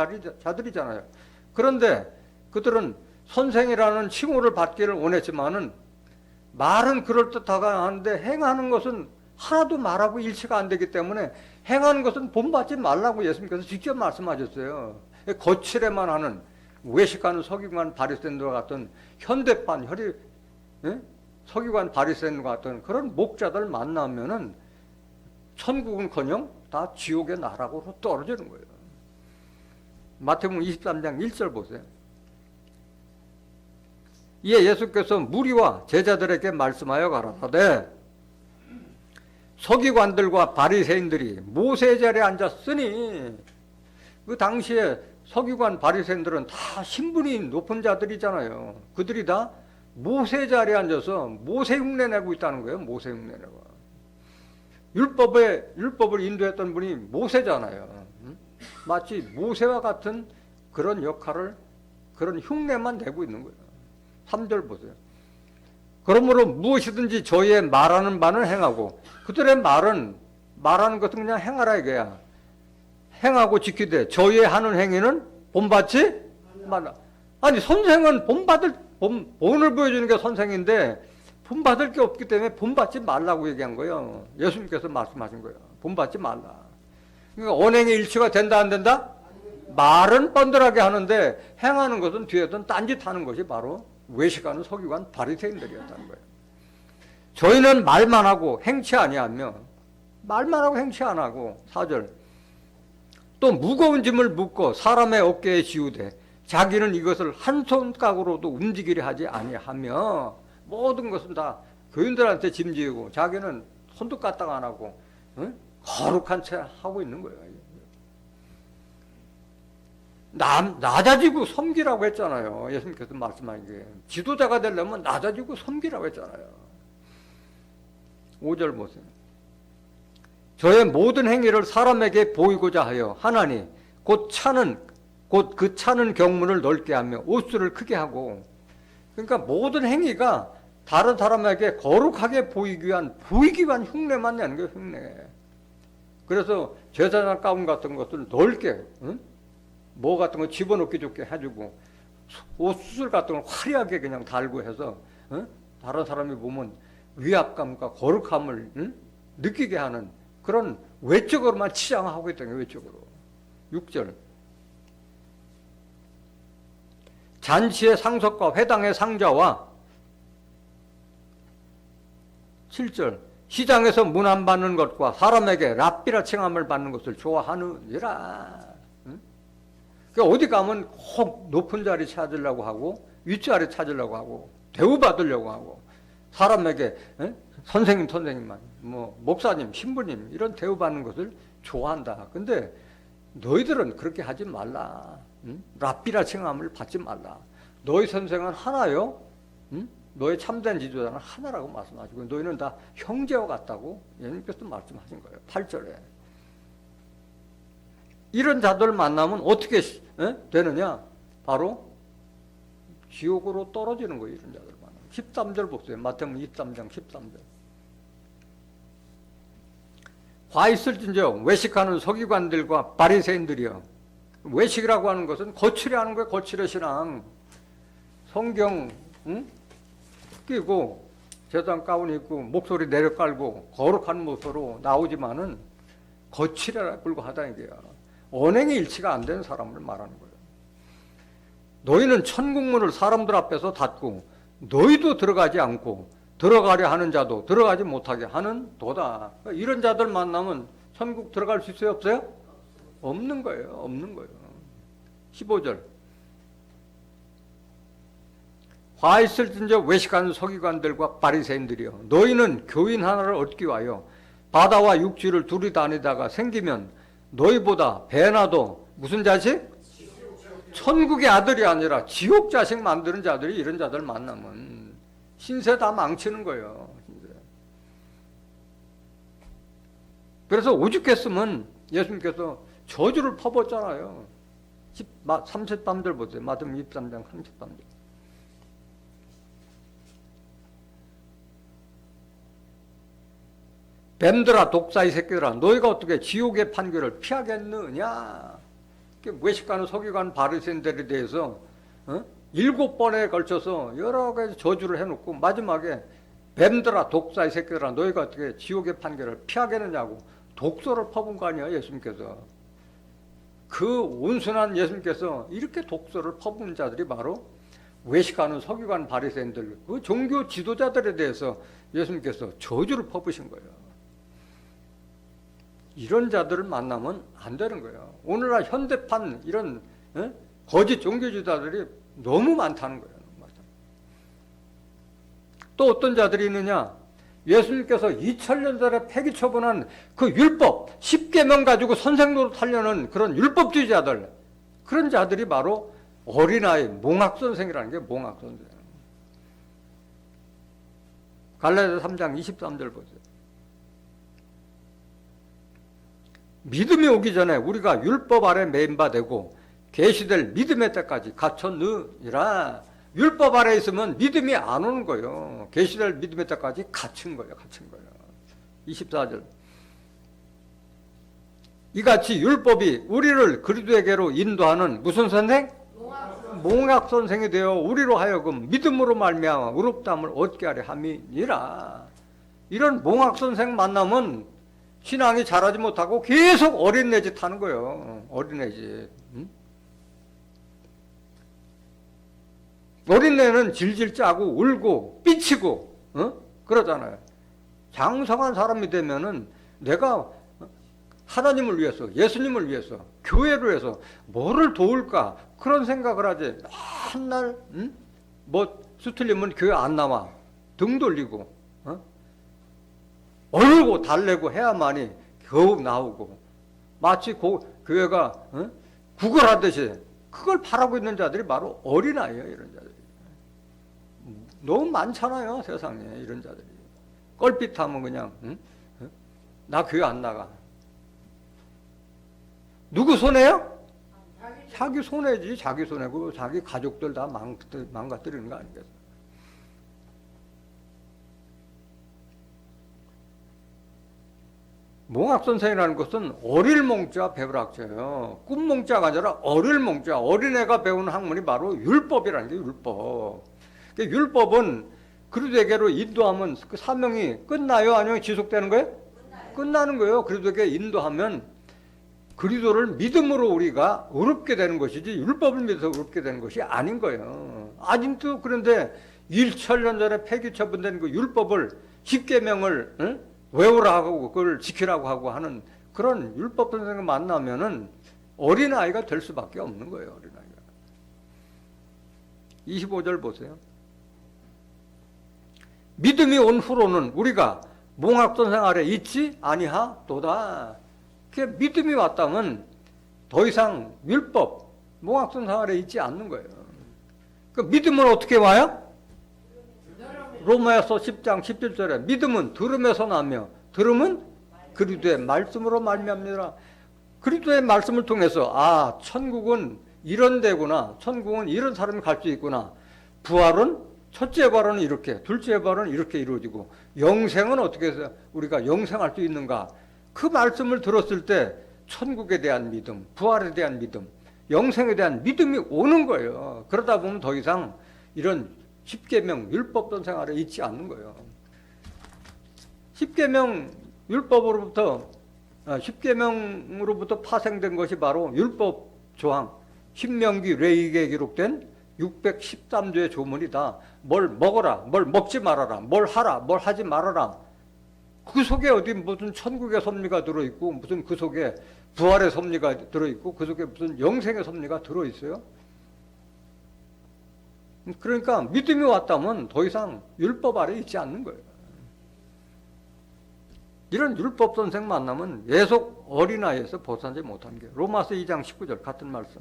자들이잖아요. 그런데 그들은 선생이라는 칭호를 받기를 원했지만은 말은 그럴듯하게 하는데 행하는 것은 하나도 말하고 일치가 안 되기 때문에 행하는 것은 본받지 말라고 예수님께서 직접 말씀하셨어요. 거칠에만 하는 외식하는 서기관 바리새인과 같은 현대판 서기관 바리새인과 같은 그런 목자들 만나면은 천국은커녕 다 지옥의 나락으로 떨어지는 거예요. 마태복음 23장 1절 보세요. 이에 예수께서 무리와 제자들에게 말씀하여 가라사대 서기관들과 바리새인들이 모세 자리에 앉았으니 그 당시에 서기관 바리새인들은 다 신분이 높은 자들이잖아요. 그들이 다 모세 자리에 앉아서 모세 흉내 내고 있다는 거예요. 모세 흉내 내고. 율법을 인도했던 분이 모세잖아요. 마치 모세와 같은 그런 역할을, 그런 흉내만 내고 있는 거예요. 3절 보세요. 그러므로 무엇이든지 저희의 말하는 바는 행하고, 그들의 말하는 것은 그냥 행하라 이거야. 행하고 지키되 저희의 하는 행위는 본받지 말라. 아니 선생은 본을 보여주는 게 선생인데 본받을 게 없기 때문에 본받지 말라고 얘기한 거예요. 예수님께서 말씀하신 거예요. 본받지 말라. 그러니까 언행의 일치가 된다 안 된다? 말은 뻔들하게 하는데 행하는 것은 뒤에든 딴짓하는 것이 바로 외식하는 서기관 바리새인들이었다는 거예요. 저희는 말만 하고 행치 아니하며, 말만 하고 행치 안 하고. 4절. 또 무거운 짐을 묶어 사람의 어깨에 지우되 자기는 이것을 한 손가락으로도 움직이려 하지 아니하며. 모든 것은 다 교인들한테 짐지고 자기는 손도 까딱 안 하고 거룩한 채 하고 있는 거예요. 낮아지고 섬기라고 했잖아요. 예수님께서 말씀하신 게 지도자가 되려면 낮아지고 섬기라고 했잖아요. 5절 보세요. 저의 모든 행위를 사람에게 보이고자 하여 하나니 곧 그 차는 경문을 넓게 하며 옷수를 크게 하고. 그러니까 모든 행위가 다른 사람에게 거룩하게 보이기 위한 흉내만 내는 거예요. 흉내. 그래서 제사장 가운 같은 것을 넓게 뭐 같은 거 집어넣기 좋게 해주고 옷수술 같은 걸 화려하게 그냥 달고 해서 다른 사람이 보면 위압감과 거룩함을 느끼게 하는 그런 외적으로만 치장하고 있던 게 외적으로. 6절. 잔치의 상석과 회당의 상자와 7절. 시장에서 문안 받는 것과 사람에게 랍비라 칭함을 받는 것을 좋아하느니라. 응? 그러니까 어디 가면 꼭 높은 자리 찾으려고 하고 윗자리 찾으려고 하고 대우받으려고 하고 사람에게 선생님만 뭐 목사님 신부님 이런 대우받는 것을 좋아한다. 근데 너희들은 그렇게 하지 말라. 응? 랍비라 칭함을 받지 말라. 너희 선생은 하나요. 응? 너의 참된 지도자는 하나라고 말씀하시고 너희는 다 형제와 같다고 예수님께서 말씀하신 거예요. 8절에. 이런 자들 만나면 어떻게 되느냐? 바로 지옥으로 떨어지는 거예요. 이런 자들 만나면. 13절 보세요. 마태복음 23장 13절. 화 있을진저 외식하는 서기관들과 바리새인들이여. 외식이라고 하는 것은 거칠게 하는 거예요. 거칠의 신앙. 성경 끼고 제단 가운 입고 목소리 내려깔고 거룩한 모습으로 나오지만은 거칠에 불과하다 이게야. 언행이 일치가 안 되는 사람을 말하는 거예요. 너희는 천국문을 사람들 앞에서 닫고 너희도 들어가지 않고 들어가려 하는 자도 들어가지 못하게 하는 도다. 이런 자들 만나면 천국 들어갈 수 있어요? 없어요? 없는 거예요. 없는 거예요. 15절. 화 있을진저 외식하는 서기관들과 바리새인들이여. 너희는 교인 하나를 얻기 위하여 바다와 육지를 둘이 다니다가 생기면 너희보다 배나도 무슨 자식? 천국의 아들이 아니라 지옥 자식 만드는 자들이 이런 자들 만나면 신세 다 망치는 거예요. 신세. 그래서 오죽했으면 예수님께서 저주를 퍼붓잖아요. 33절 보세요. 마태복음 23장 33절. 뱀들아 독사의 새끼들아 너희가 어떻게 지옥의 판결을 피하겠느냐. 외식하는 서기관 바리새인들에 대해서 7번에 걸쳐서 여러 가지 저주를 해놓고 마지막에 뱀들아 독사의 새끼들아 너희가 어떻게 지옥의 판결을 피하겠느냐고 독소를 퍼본 거 아니야. 예수님께서. 그 온순한 예수님께서 이렇게 독소를 퍼부은 자들이 바로 외식하는 서기관 바리새인들, 그 종교 지도자들에 대해서 예수님께서 저주를 퍼부신 거예요. 이런 자들을 만나면 안 되는 거예요. 오늘날 현대판 이런 거짓 종교지도자들이 너무 많다는 거예요. 또 어떤 자들이 있느냐? 예수님께서 2000년 전에 폐기 처분한 그 율법 10계명 가지고 선생노릇 하려는 그런 율법주의자들, 그런 자들이 바로 어린아이 몽학선생이라는 게 몽학선생. 갈라디아서 3장 23절 보세요. 믿음이 오기 전에 우리가 율법 아래 매인바되고 계시될 믿음의 때까지 갇혔느니라. 율법 아래 있으면 믿음이 안 오는 거예요. 계시될 믿음의 때까지 갇힌 거예요. 갇힌 거예요. 24절. 이같이 율법이 우리를 그리스도에게로 인도하는 무슨 선생? 몽학 선생이 되어 우리로 하여금 믿음으로 말미암아 의롭다함을 얻게 하려 함이니라. 이런 몽학 선생 만나면 신앙이 자라지 못하고 계속 어린애 짓 하는 거예요. 어린애 짓. 어린애는 질질 짜고 울고 삐치고 그러잖아요. 장성한 사람이 되면은 내가 하나님을 위해서, 예수님을 위해서, 교회를 위해서 뭐를 도울까 그런 생각을 하지. 맨날 뭐 수틀리면 교회 안 나와 등 돌리고 얼고 달래고 해야만이 겨우 나오고 마치 교회가 구걸하듯이 그걸 바라고 있는 자들이 바로 어린아이예요. 이런 자들이 너무 많잖아요. 세상에 이런 자들이. 껄핏하면 그냥 나 교회 안 나가. 누구 손해요? 자기 손해지. 자기 손해고 자기 가족들 다 망가뜨리는 거 아니겠어요? 몽학선생이라는 것은 어릴 몽자 배울 학자예요. 꿈 몽자가 아니라 어릴 몽자. 어린애가 배우는 학문이 바로 율법이라는 게 율법. 율법은 그리스도에게로 인도하면 그 사명이 끝나요? 아니면 지속되는 거예요? 끝나는 거예요. 그리스도에게 인도하면 그리스도를 믿음으로 우리가 의롭게 되는 것이지 율법을 믿어서 의롭게 되는 것이 아닌 거예요. 아직도 그런데 1천년 전에 폐기 처분된 그 율법을 10계명을 외우라 하고 그걸 지키라고 하고 하는 그런 율법 선생을 만나면은 어린아이가 될 수밖에 없는 거예요. 어린아이가. 25절 보세요. 믿음이 온 후로는 우리가 몽학선생 아래 있지 아니하도다. 믿음이 왔다면 더 이상 율법, 몽학선생 아래 있지 않는 거예요. 그 믿음은 어떻게 와요? 로마에서 10장 17절에 믿음은 들음에서 나며 들음은 그리스도의 말씀으로 말미암니라. 그리스도의 말씀을 통해서 천국은 이런 데구나. 천국은 이런 사람이 갈 수 있구나. 부활은 첫째 부활은 이렇게, 둘째 부활은 이렇게 이루어지고 영생은 어떻게 해서 우리가 영생할 수 있는가? 그 말씀을 들었을 때 천국에 대한 믿음, 부활에 대한 믿음, 영생에 대한 믿음이 오는 거예요. 그러다 보면 더 이상 이런 10계명 율법던 생활에 있지 않는 거예요. 10계명 율법으로부터 10계명으로부터 파생된 것이 바로 율법 조항, 신명기 레위기에 기록된 613조의 조문이다. 뭘 먹어라, 뭘 먹지 말아라, 뭘 하라, 뭘 하지 말아라. 그 속에 어디 무슨 천국의 섭리가 들어있고 무슨 그 속에 부활의 섭리가 들어있고 그 속에 무슨 영생의 섭리가 들어있어요. 그러니까 믿음이 왔다면 더 이상 율법 아래 있지 않는 거예요. 이런 율법 선생 만나면 계속 어린아이에서 벗어나지 못하는 게 로마서 2장 19절 같은 말씀.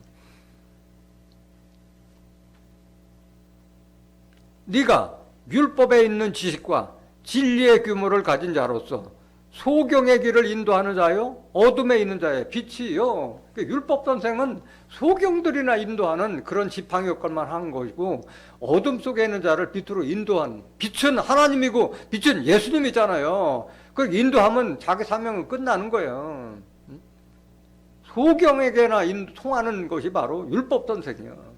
네가 율법에 있는 지식과 진리의 규모를 가진 자로서 소경의 길을 인도하는 자요 어둠에 있는 자의 빛이요. 율법 선생은 소경들이나 인도하는 그런 지팡이 역할만 하는 것이고 어둠 속에 있는 자를 빛으로 인도한 빛은 하나님이고 빛은 예수님이잖아요. 그 인도하면 자기 사명은 끝나는 거예요. 소경에게나 통하는 것이 바로 율법 선생이에요.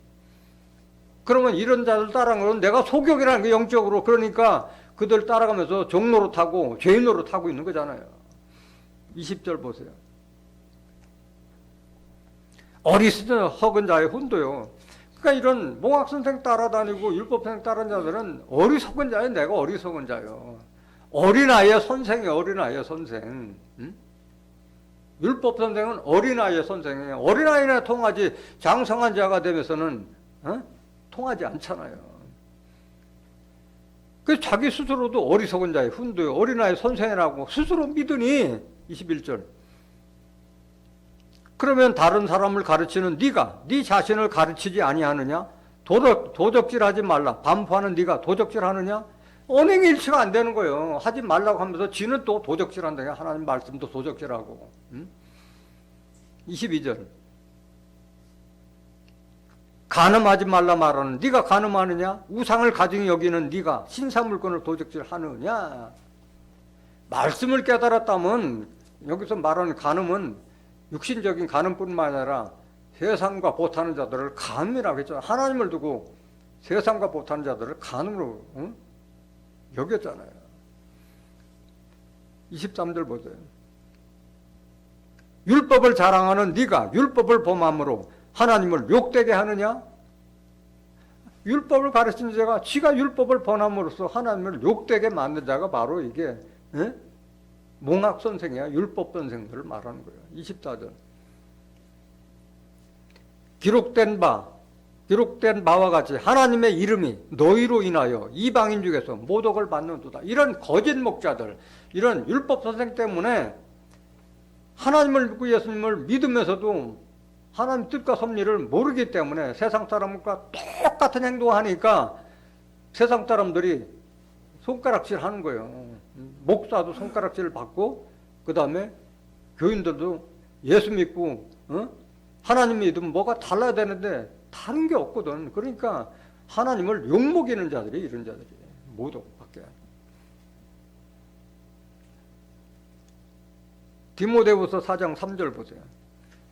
그러면 이런 자들 따라가는 건 내가 소경이라는 게 영적으로 그러니까 그들 따라가면서 종로로 타고 죄인으로 타고 있는 거잖아요. 20절 보세요. 어리석은 자의 훈도요. 그러니까 이런 몽학선생 따라다니고 율법선생 따라다니는 자들은 어리석은 자예요. 내가 어리석은 자예요. 어린아이의 선생이에요. 어린아이의 선생. 율법선생은 어린아이의 선생이에요. 어린아이나 통하지 장성한 자가 되면서는 통하지 않잖아요. 그래서 자기 스스로도 어리석은 자의 훈도요. 어린아이 선생이라고 스스로 믿으니 21절. 그러면 다른 사람을 가르치는 네가 네 자신을 가르치지 아니하느냐? 도적질하지 말라. 반포하는 네가 도적질하느냐? 언행일치가 안 되는 거예요. 하지 말라고 하면서 지는 또 도적질한다. 하나님 말씀도 도적질하고. 22절. 간음하지 말라 말하는 네가 간음하느냐? 우상을 가증히 여기는 네가 신사물건을 도적질하느냐? 말씀을 깨달았다면 여기서 말하는 간음은 육신적인 간음뿐만 아니라 세상과 보타는 자들을 간음이라고 했잖아요. 하나님을 두고 세상과 보타는 자들을 간음으로 여겼잖아요. 23절 보세요. 율법을 자랑하는 네가 율법을 범함으로 하나님을 욕되게 하느냐? 율법을 가르치는 자가 지가 율법을 범함으로써 하나님을 욕되게 만든 자가 바로 이게 몽학선생이야. 율법선생들을 말하는 거예요. 24절. 기록된 바와 같이 하나님의 이름이 너희로 인하여 이방인 중에서 모독을 받는도다. 이런 거짓 목자들, 이런 율법선생 때문에 하나님을 믿고 예수님을 믿으면서도 하나님 뜻과 섭리를 모르기 때문에 세상 사람과 똑같은 행동을 하니까 세상 사람들이 손가락질 하는 거예요. 목사도 손가락질을 받고 그 다음에 교인들도 예수 믿고 하나님 믿으면 뭐가 달라야 되는데 다른 게 없거든. 그러니까 하나님을 욕먹이는 자들이 이런 자들이 모독밖에. 디모데후서 4장 3절 보세요.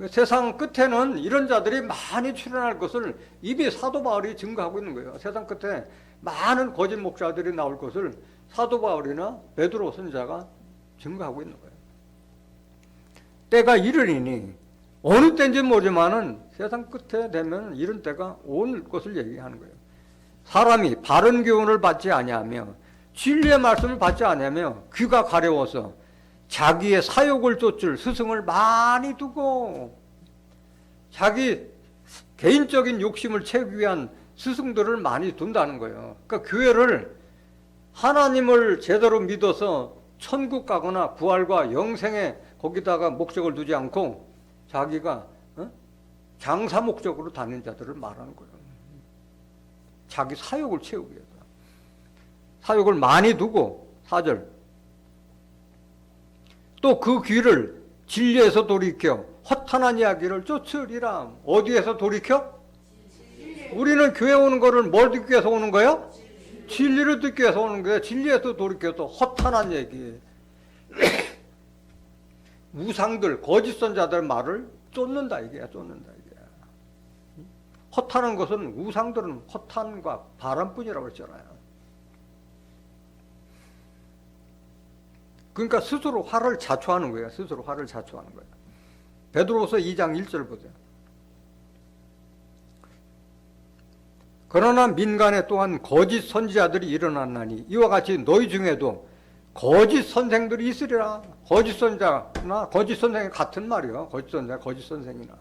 세상 끝에는 이런 자들이 많이 출현할 것을 이미 사도 바울이 증거하고 있는 거예요. 세상 끝에 많은 거짓 목사들이 나올 것을 사도 바울이나 베드로 선지자가 증거하고 있는 거예요. 때가 이르리니 어느 때인지 모르지만은 세상 끝에 되면 이런 때가 올 것을 얘기하는 거예요. 사람이 바른 교훈을 받지 아니하며 진리의 말씀을 받지 아니하며 귀가 가려워서 자기의 사욕을 쫓을 스승을 많이 두고 자기 개인적인 욕심을 채우기 위한 스승들을 많이 둔다는 거예요. 그러니까 교회를 하나님을 제대로 믿어서 천국 가거나 부활과 영생에 거기다가 목적을 두지 않고 자기가 장사 목적으로 다니는 자들을 말하는 거예요. 자기 사욕을 채우기 위해서. 사욕을 많이 두고 4절 또 그 귀를 진리에서 돌이켜 허탄한 이야기를 쫓으리라. 어디에서 돌이켜? 우리는 교회 오는 거를 뭘 듣기 위해서 오는 거예요? 진리를 듣기 위해서 오는 거예요. 진리에서 돌이켜서 허탄한 얘기 우상들 거짓 선자들 말을 쫓는다 이게야. 쫓는다 이게. 허탄한 것은 우상들은 허탄과 바람뿐이라고 했잖아요. 그러니까 스스로 화를 자초하는 거예요. 스스로 화를 자초하는 거예요. 베드로서 2장 1절 보세요. 그러나 민간에 또한 거짓 선지자들이 일어났나니 이와 같이 너희 중에도 거짓 선생들이 있으리라. 거짓 선자나 거짓 선생이 같은 말이에요. 거짓 선자, 거짓 선생이나.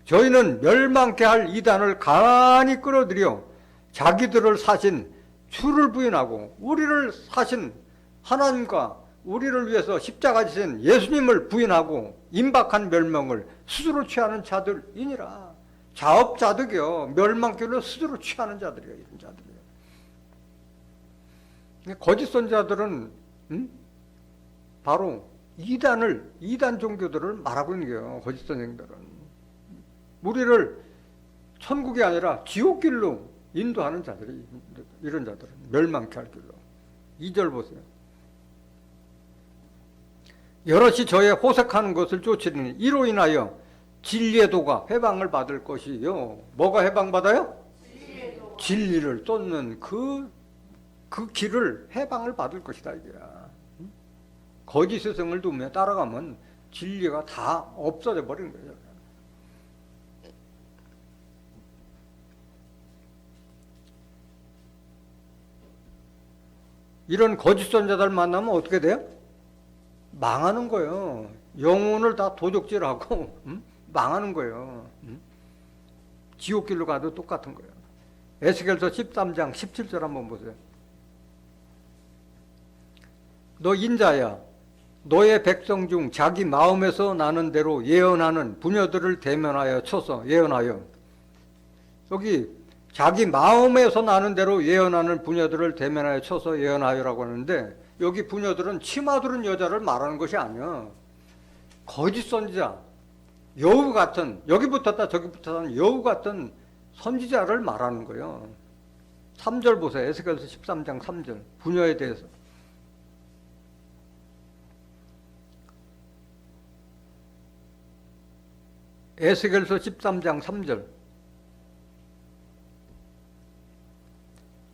저희는 멸망케 할 이단을 강히 끌어들여 자기들을 사신 주를 부인하고 우리를 사신 하나님과 우리를 위해서 십자가 지신 예수님을 부인하고 임박한 멸망을 스스로 취하는 자들이니라. 자업자득이요. 멸망길로 스스로 취하는 자들이에요. 이런 자들이에요. 거짓 선자들은 바로 이단 종교들을 말하고 있는 거예요. 거짓 선생들은 우리를 천국이 아니라 지옥길로 인도하는 자들이 이런 자들은 멸망케 할 길로. 2절 보세요. 여럿이 저의 호색하는 것을 쫓으리니 이로 인하여 진리의 도가 해방을 받을 것이요. 뭐가 해방받아요? 진리를 쫓는 그 길을 해방을 받을 것이다 이거야. 거짓 스승을 두며 따라가면 진리가 다 없어져 버리는 거예요. 이런 거짓 선자들 만나면 어떻게 돼요? 망하는 거예요. 영혼을 다 도적질하고 망하는 거예요. 지옥길로 가도 똑같은 거예요. 에스겔서 13장 17절 한번 보세요. 너 인자야, 너의 백성 중 자기 마음에서 나는 대로 예언하는 부녀들을 대면하여 쳐서 예언하여. 여기 자기 마음에서 나는 대로 예언하는 부녀들을 대면하여 쳐서 예언하여라고 하는데 여기 부녀들은 치마 두른 여자를 말하는 것이 아니야. 거짓 선지자, 여우 같은, 여기 붙었다 저기 붙었다 여우 같은 선지자를 말하는 거예요. 3절 보세요. 에스겔서 13장 3절. 부녀에 대해서. 에스겔서 13장 3절.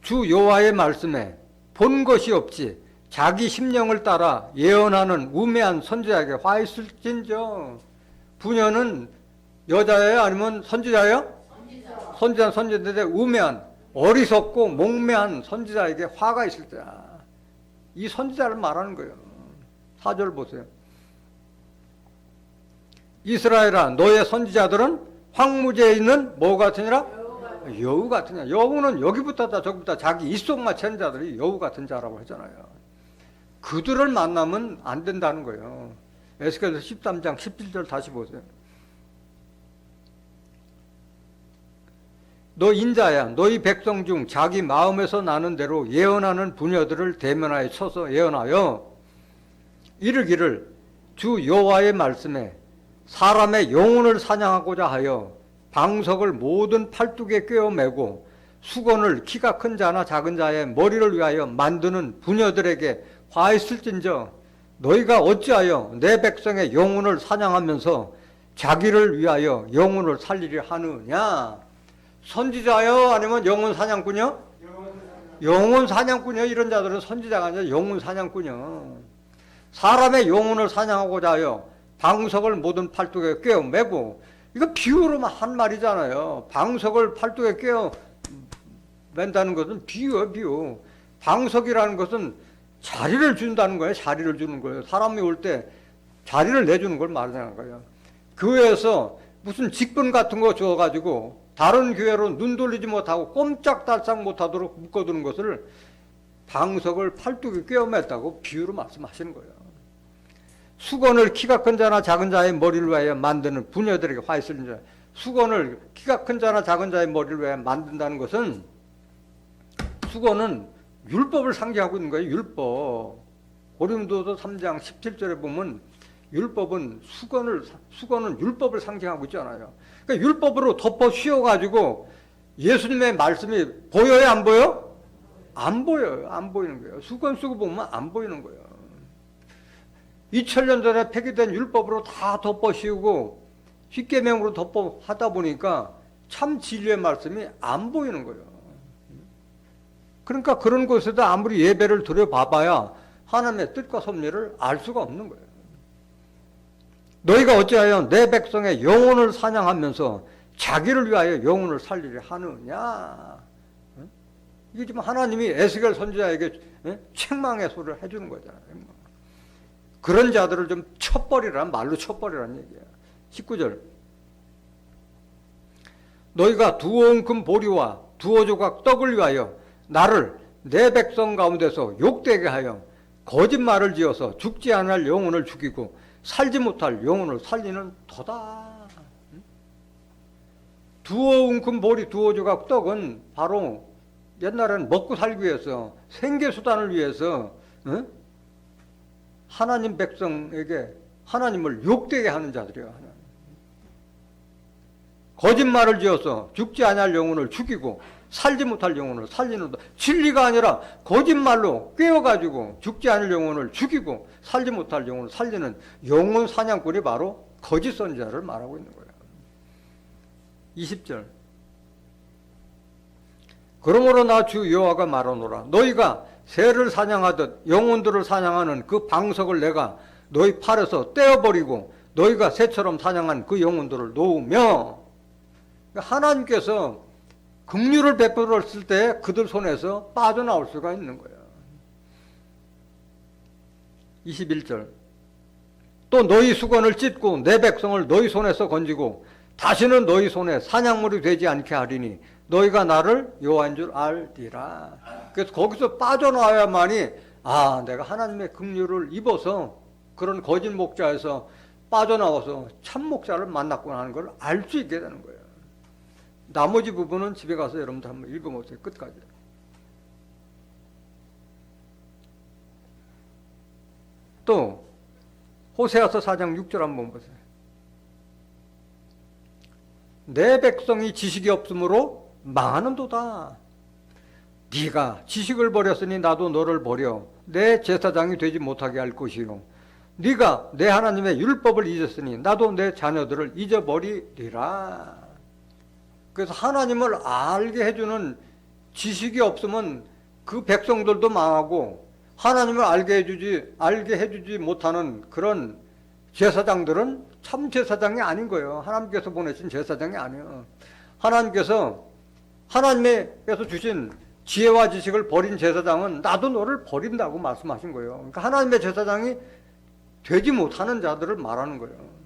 주 여호와의 말씀에 본 것이 없지 자기 심령을 따라 예언하는 우매한 선지자에게 화 있을진저. 부녀는 여자예요? 아니면 선지자예요? 선지자인데 우매한 어리석고 목매한 선지자에게 화가 있을 때야. 이 선지자를 말하는 거예요. 4절 보세요. 이스라엘아 너의 선지자들은 황무지에 있는 뭐 같으니라? 여우 같으냐. 여우는 여기부터 저기부터 자기 입속만 채는 자들이 여우 같은 자라고 하잖아요. 그들을 만나면 안 된다는 거예요. 에스겔서 13장 17절 다시 보세요. 너 인자야 너희 백성 중 자기 마음에서 나는 대로 예언하는 부녀들을 대면하여 쳐서 예언하여 이르기를 주 여호와의 말씀에 사람의 영혼을 사냥하고자 하여 방석을 모든 팔뚝에 꿰어매고 수건을 키가 큰 자나 작은 자의 머리를 위하여 만드는 부녀들에게 화했을진저 너희가 어찌하여 내 백성의 영혼을 사냥하면서 자기를 위하여 영혼을 살리려 하느냐. 선지자요 아니면 영혼 사냥꾼이요? 영혼 사냥꾼이요. 이런 자들은 선지자가 아니라 영혼 사냥꾼이요. 사람의 영혼을 사냥하고자 하여 방석을 모든 팔뚝에 꿰어 매고, 이거 비유로만 한 말이잖아요. 방석을 팔뚝에 꿰어 맨다는 것은 비유예요, 비유. 방석이라는 것은 자리를 준다는 거예요. 자리를 주는 거예요. 사람이 올 때 자리를 내주는 걸 말하는 거예요. 교회에서 무슨 직분 같은 거 줘가지고 다른 교회로 눈 돌리지 못하고 꼼짝달싹 못하도록 묶어두는 것을 방석을 팔뚝에 꿰어 맸다고 비유로 말씀하시는 거예요. 수건을 키가 큰 자나 작은 자의 머리를 위하여 만드는 부녀들에게 화 있을 자. 수건을 키가 큰 자나 작은 자의 머리를 위하여 만든다는 것은, 수건은 율법을 상징하고 있는 거예요. 율법. 고린도서 3장 17절에 보면 율법은 수건은 율법을 상징하고 있잖아요. 그러니까 율법으로 덮어 씌워가지고 예수님의 말씀이 보여요, 안 보여? 안 보여요. 안 보이는 거예요. 수건 쓰고 보면 안 보이는 거예요. 2000년 전에 폐기된 율법으로 다 덮어 씌우고 십계명으로 덮어 하다 보니까 참 진리의 말씀이 안 보이는 거예요. 그러니까 그런 곳에도 아무리 예배를 드려봐봐야 하나님의 뜻과 섭리를 알 수가 없는 거예요. 너희가 어찌하여 내 백성의 영혼을 사냥하면서 자기를 위하여 영혼을 살리려 하느냐. 이게 지금 하나님이 에스겔 선지자에게 책망의 소리를 해주는 거잖아요. 그런 자들을 좀 쳐버리란, 말로 쳐버리란 얘기야. 19절. 너희가 두어 웅큼 보리와 두어 조각 떡을 위하여 나를 내 백성 가운데서 욕되게 하여 거짓말을 지어서 죽지 않을 영혼을 죽이고 살지 못할 영혼을 살리는 터다. 두어 웅큼 보리 두어 조각 떡은 바로 옛날에는 먹고 살기 위해서, 생계수단을 위해서 하나님 백성에게 하나님을 욕되게 하는 자들이에요. 거짓말을 지어서 죽지 않을 영혼을 죽이고 살지 못할 영혼을 살리는, 진리가 아니라 거짓말로 꿰어가지고 죽지 않을 영혼을 죽이고 살지 못할 영혼을 살리는 영혼 사냥꾼이 바로 거짓 선지자를 말하고 있는 거예요. 20절. 그러므로 나 주 여호와가 말하노라. 너희가 새를 사냥하듯 영혼들을 사냥하는 그 방석을 내가 너희 팔에서 떼어버리고 너희가 새처럼 사냥한 그 영혼들을 놓으며, 하나님께서 긍휼을 베풀었을 때 그들 손에서 빠져나올 수가 있는 거예요. 21절. 또 너희 수건을 찢고 내 백성을 너희 손에서 건지고 다시는 너희 손에 사냥물이 되지 않게 하리니 너희가 나를 여호와인 줄 알리라. 그래서 거기서 빠져나와야만이, 아, 내가 하나님의 긍휼을 입어서 그런 거짓 목자에서 빠져나와서 참 목자를 만났구나 하는 걸 알 수 있게 되는 거예요. 나머지 부분은 집에 가서 여러분들 한번 읽어보세요. 끝까지. 또 호세아서 4장 6절 한번 보세요. 내 백성이 지식이 없으므로 망하는도다. 네가 지식을 버렸으니 나도 너를 버려 내 제사장이 되지 못하게 할 것이요, 네가 내 하나님의 율법을 잊었으니 나도 내 자녀들을 잊어버리리라. 그래서 하나님을 알게 해주는 지식이 없으면 그 백성들도 망하고, 하나님을 알게 해주지 못하는 그런 제사장들은 참 제사장이 아닌 거예요. 하나님께서 보내신 제사장이 아니에요. 하나님께서 주신 지혜와 지식을 버린 제사장은 나도 너를 버린다고 말씀하신 거예요. 그러니까 하나님의 제사장이 되지 못하는 자들을 말하는 거예요.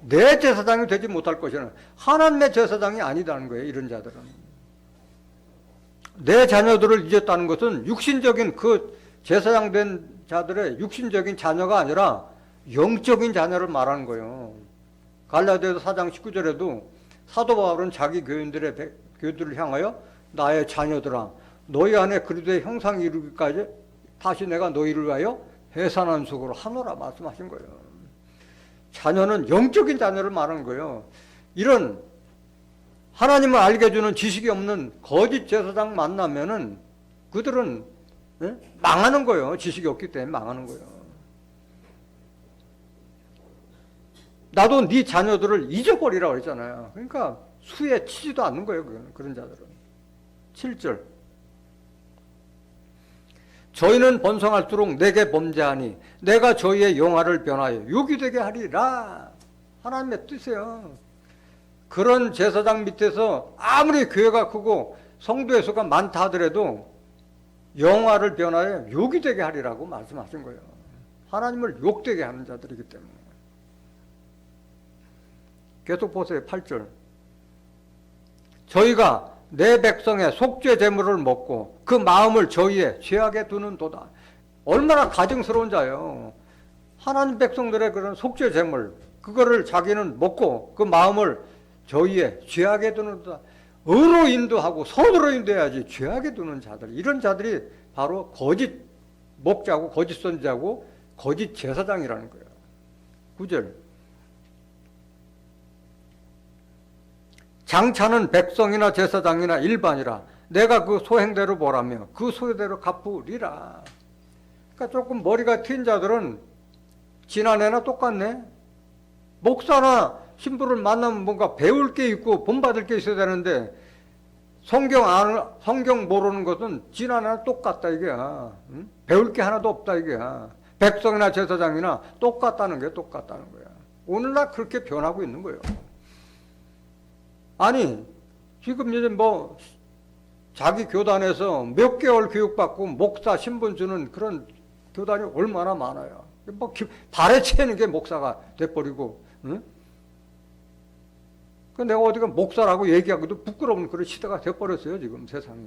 내 제사장이 되지 못할 것이는 하나님의 제사장이 아니다는 거예요. 이런 자들은. 내 자녀들을 잊었다는 것은 육신적인 그 제사장 된 자들의 육신적인 자녀가 아니라 영적인 자녀를 말하는 거예요. 갈라디아서 4장 19절에도 사도 바울은 자기 교인들을 향하여 나의 자녀들아, 너희 안에 그리스도의 형상이 이루기까지 다시 내가 너희를 위하여 해산한 속으로 하노라 말씀하신 거예요. 자녀는 영적인 자녀를 말하는 거예요. 이런 하나님을 알게 해주는 지식이 없는 거짓 제사장 만나면은 그들은 망하는 거예요. 지식이 없기 때문에 망하는 거예요. 나도 네 자녀들을 잊어버리라고 그랬잖아요. 그러니까 수에 치지도 않는 거예요. 그런 자들은. 7절. 저희는 번성할수록 내게 범죄하니 내가 저희의 영화를 변하여 욕이 되게 하리라. 하나님의 뜻이에요. 그런 제사장 밑에서 아무리 교회가 크고 성도의 수가 많다 하더라도 영화를 변하여 욕이 되게 하리라고 말씀하신 거예요. 하나님을 욕되게 하는 자들이기 때문에. 계속 보세요. 8절. 저희가 내 백성의 속죄 제물을 먹고 그 마음을 저희의 죄악에 두는도다. 얼마나 가증스러운 자예요. 하나님 백성들의 그런 속죄 제물, 그거를 자기는 먹고 그 마음을 저희의 죄악에 두는도다. 의로 인도하고 선으로 인도해야지 죄악에 두는 자들, 이런 자들이 바로 거짓 목자고 거짓 선지자고 거짓 제사장이라는 거예요. 9절. 장차는 백성이나 제사장이나 일반이라 내가 그 소행대로 보라며 그 소대로 갚으리라. 그러니까 조금 머리가 튄 자들은 지난해나 똑같네. 목사나 신부를 만나면 뭔가 배울 게 있고 본받을 게 있어야 되는데 성경 모르는 것은 지난해나 똑같다 이게야. 응? 배울 게 하나도 없다 이게야. 백성이나 제사장이나 똑같다는 게 똑같다는 거야. 오늘날 그렇게 변하고 있는 거예요. 아니 지금 이제 뭐 자기 교단에서 몇 개월 교육받고 목사 신분 주는 그런 교단이 얼마나 많아요. 뭐 발에 채는 게 목사가 돼버리고, 응? 그 내가 어디가 목사라고 얘기하기도 부끄러운 그런 시대가 돼버렸어요 지금 세상이.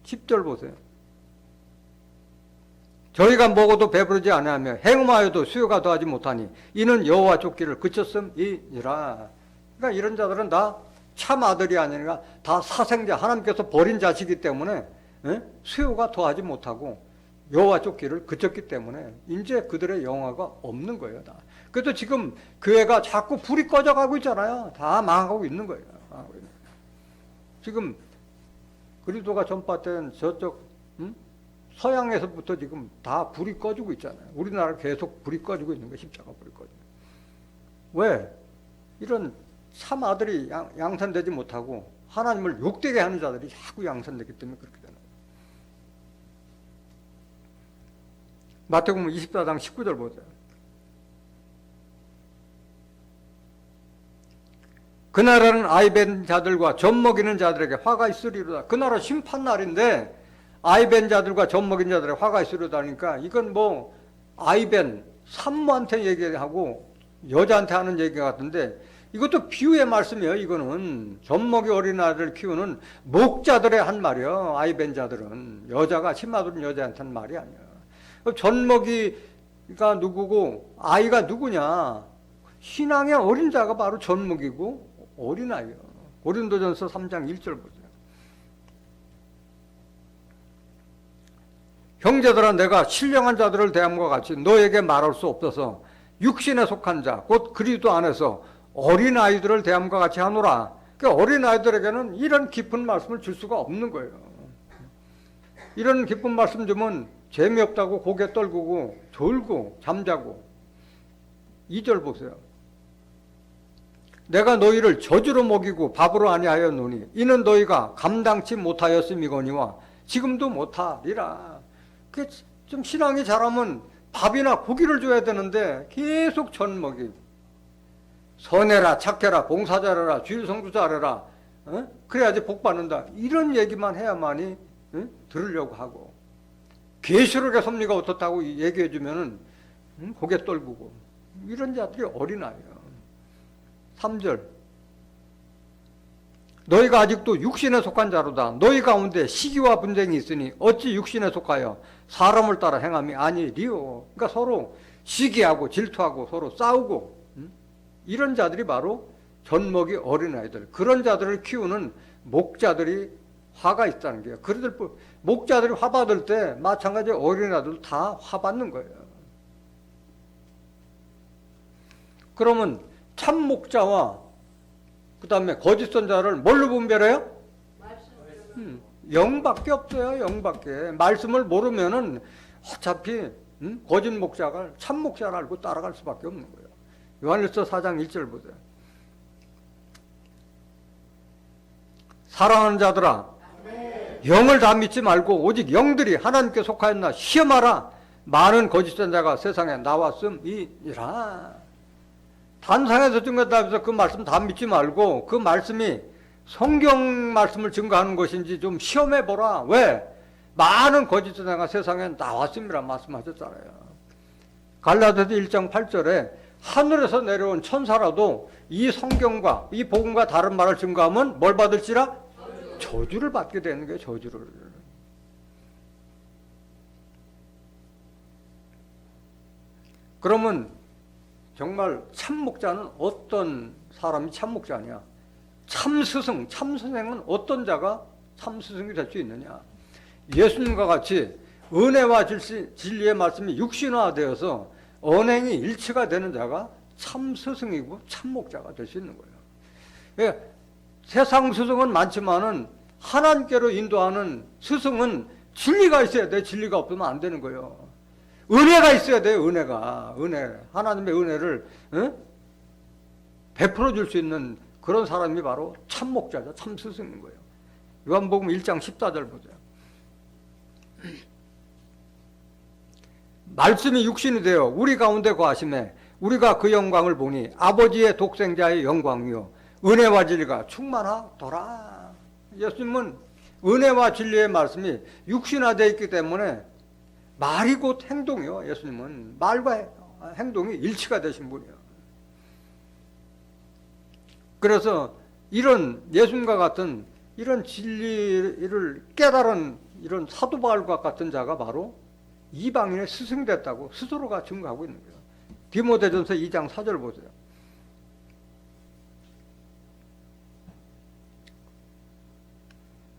10절 보세요. 저희가 먹어도 배부르지 아니하며 행음하여도 수요가 더하지 못하니 이는 여호와 쫓기를 그쳤음이니라. 그러니까 이런 자들은 다 참 아들이 아니라 다 사생자, 하나님께서 버린 자식이기 때문에 수요가 더하지 못하고 여호와 쫓기를 그쳤기 때문에 이제 그들의 영화가 없는 거예요. 다. 그래서 지금 교회가 자꾸 불이 꺼져가고 있잖아요. 다 망하고 있는 거예요. 지금 그리스도가 전파된 저쪽 서양에서부터 지금 다 불이 꺼지고 있잖아요. 우리나라 계속 불이 꺼지고 있는 거예요. 십자가 불이 꺼지고. 왜? 이런 참 아들이 양산되지 못하고 하나님을 욕되게 하는 자들이 자꾸 양산되기 때문에 그렇게 되는 거예요. 마태복음 24장 19절 보세요. 그날에는 아이 벤 자들과 젖 먹이는 자들에게 화가 있으리로다. 그날은 심판날인데 아이 벤 자들과 젖 먹인 자들의 화가 있으리로다 하니까 이건 뭐 아이 벤 산모한테 얘기하고 여자한테 하는 얘기 같은데 이것도 비유의 말씀이에요. 이거는 젖 먹이 어린아이를 키우는 목자들의 한 말이에요. 아이 벤 자들은 여자가 심하던 여자한테 한 말이 아니야. 젖 먹이가 누구고 아이가 누구냐? 신앙의 어린 자가 바로 젖 먹이고 어린아이요. 고린도전서 3장 1절 보세요. 형제들아 내가 신령한 자들을 대함과 같이 너에게 말할 수 없어서 육신에 속한 자 곧 그리스도 안에서 어린아이들을 대함과 같이 하노라. 그러니까 어린아이들에게는 이런 깊은 말씀을 줄 수가 없는 거예요. 이런 깊은 말씀 주면 재미없다고 고개 떨구고 졸고 잠자고. 2절 보세요. 내가 너희를 저주로 먹이고 밥으로 아니하였노니 이는 너희가 감당치 못하였음이거니와 지금도 못하리라. 좀 신앙이 잘하면 밥이나 고기를 줘야 되는데 계속 전 먹이. 선해라 착해라 봉사 잘해라 주일 성수 잘해라 그래야지 복 받는다. 이런 얘기만 해야만이 들으려고 하고 계시록의 섭리가 어떻다고 얘기해 주면은 고개 떨구고 이런 자들이 어린아이예요. 3절 너희가 아직도 육신에 속한 자로다. 너희 가운데 시기와 분쟁이 있으니 어찌 육신에 속하여 사람을 따라 행함이 아니리요. 그러니까 서로 시기하고 질투하고 서로 싸우고 이런 자들이 바로 젖먹이 어린아이들. 그런 자들을 키우는 목자들이 화가 있다는 거예요. 그들 목자들이 화 받을 때 마찬가지 어린아이들도 다 화 받는 거예요. 그러면 참 목자와 그 다음에 거짓 선자를 뭘로 분별해요? 영밖에 없어요. 영밖에. 말씀을 모르면은 어차피 거짓 목자가 참 목자를 알고 따라갈 수밖에 없는 거예요. 요한일서 4장 1절 보세요. 사랑하는 자들아 영을 다 믿지 말고 오직 영들이 하나님께 속하였나 시험하라. 많은 거짓 선자가 세상에 나왔음이니라. 단상에서 증거했다면서 그 말씀 다 믿지 말고 그 말씀이 성경 말씀을 증거하는 것인지 좀 시험해보라. 왜? 많은 거짓 선자가 세상에 나왔음이라 말씀하셨잖아요. 갈라디아서 1장 8절에 하늘에서 내려온 천사라도 이 성경과 이 복음과 다른 말을 증거하면 뭘 받을지라? 저주를 받게 되는 거예요. 저주를. 그러면 정말 참목자는 어떤 사람이 참목자냐? 참스승, 참선생은 어떤 자가 참스승이 될 수 있느냐? 예수님과 같이 은혜와 진리의 말씀이 육신화되어서 언행이 일치가 되는 자가 참스승이고 참목자가 될 수 있는 거예요. 예, 세상 스승은 많지만은 하나님께로 인도하는 스승은 진리가 있어야 돼. 진리가 없으면 안 되는 거예요. 은혜가 있어야 돼요. 은혜가. 은혜. 하나님의 은혜를 베풀어 줄 수 있는 그런 사람이 바로 참목자죠. 참스승인 거예요. 요한복음 1장 14절 보세요. 말씀이 육신이 되어 우리 가운데 거하심에 우리가 그 영광을 보니 아버지의 독생자의 영광이요 은혜와 진리가 충만하더라. 예수님은 은혜와 진리의 말씀이 육신화되어 있기 때문에 말이 곧 행동이요. 예수님은 말과 행동이 일치가 되신 분이에요. 그래서 이런 예수님과 같은 이런 진리를 깨달은 이런 사도 바울과 같은 자가 바로 이방인의 스승이 됐다고 스스로가 증거하고 있는 거예요. 디모데전서 2장 4절 보세요.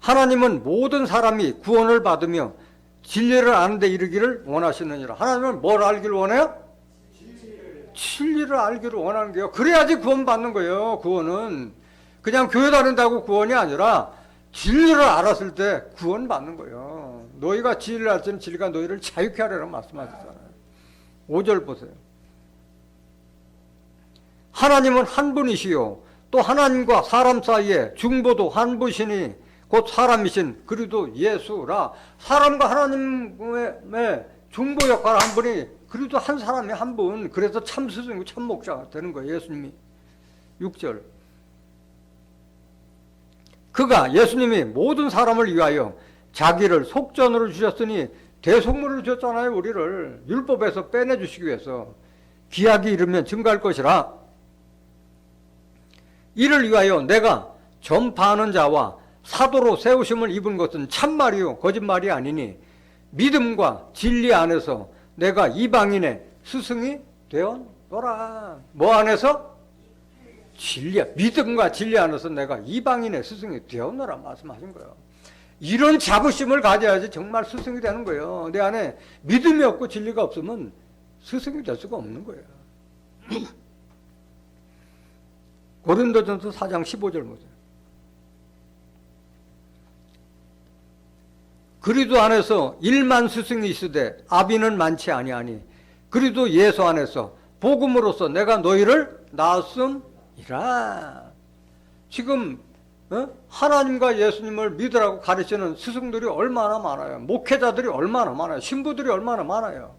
하나님은 모든 사람이 구원을 받으며 진리를 아는 데 이르기를 원하시느니라. 하나님은 뭘 알기를 원해요? 진리를 알기를 원하는 거예요. 그래야지 구원받는 거예요. 구원은 그냥 교회 다닌다고 구원이 아니라 진리를 알았을 때 구원받는 거예요. 너희가 진리를 알 때는 진리가 너희를 자유케 하리라고 말씀하셨잖아요. 5절 보세요. 하나님은 한 분이시요 또 하나님과 사람 사이에 중보도 한 분이시니 곧 사람이신 그리스도 예수라. 사람과 하나님의 중보 역할 한 분이 그리스도 한 사람이 한 분. 그래서 참 스승이고 참 목자가 되는 거예요. 예수님이. 6절. 그가 예수님이 모든 사람을 위하여 자기를 속전으로 주셨으니 대속물을 주셨잖아요. 우리를 율법에서 빼내주시기 위해서 기약이 이르면 증거할 것이라. 이를 위하여 내가 전파하는 자와 사도로 세우심을 입은 것은 참말이요 거짓말이 아니니 믿음과 진리 안에서 내가 이방인의 스승이 되었노라. 뭐 안에서? 진리, 믿음과 진리 안에서 내가 이방인의 스승이 되었노라 말씀하신 거예요. 이런 자부심을 가져야지 정말 스승이 되는 거예요. 내 안에 믿음이 없고 진리가 없으면 스승이 될 수가 없는 거예요. 고린도전서 4장 15절 보세요. 그리스도 안에서 일만 스승이 있으되 아비는 많지 아니하니 그리스도 예수 안에서 복음으로써 내가 너희를 낳았음이라. 지금 하나님과 예수님을 믿으라고 가르치는 스승들이 얼마나 많아요. 목회자들이 얼마나 많아요. 신부들이 얼마나 많아요.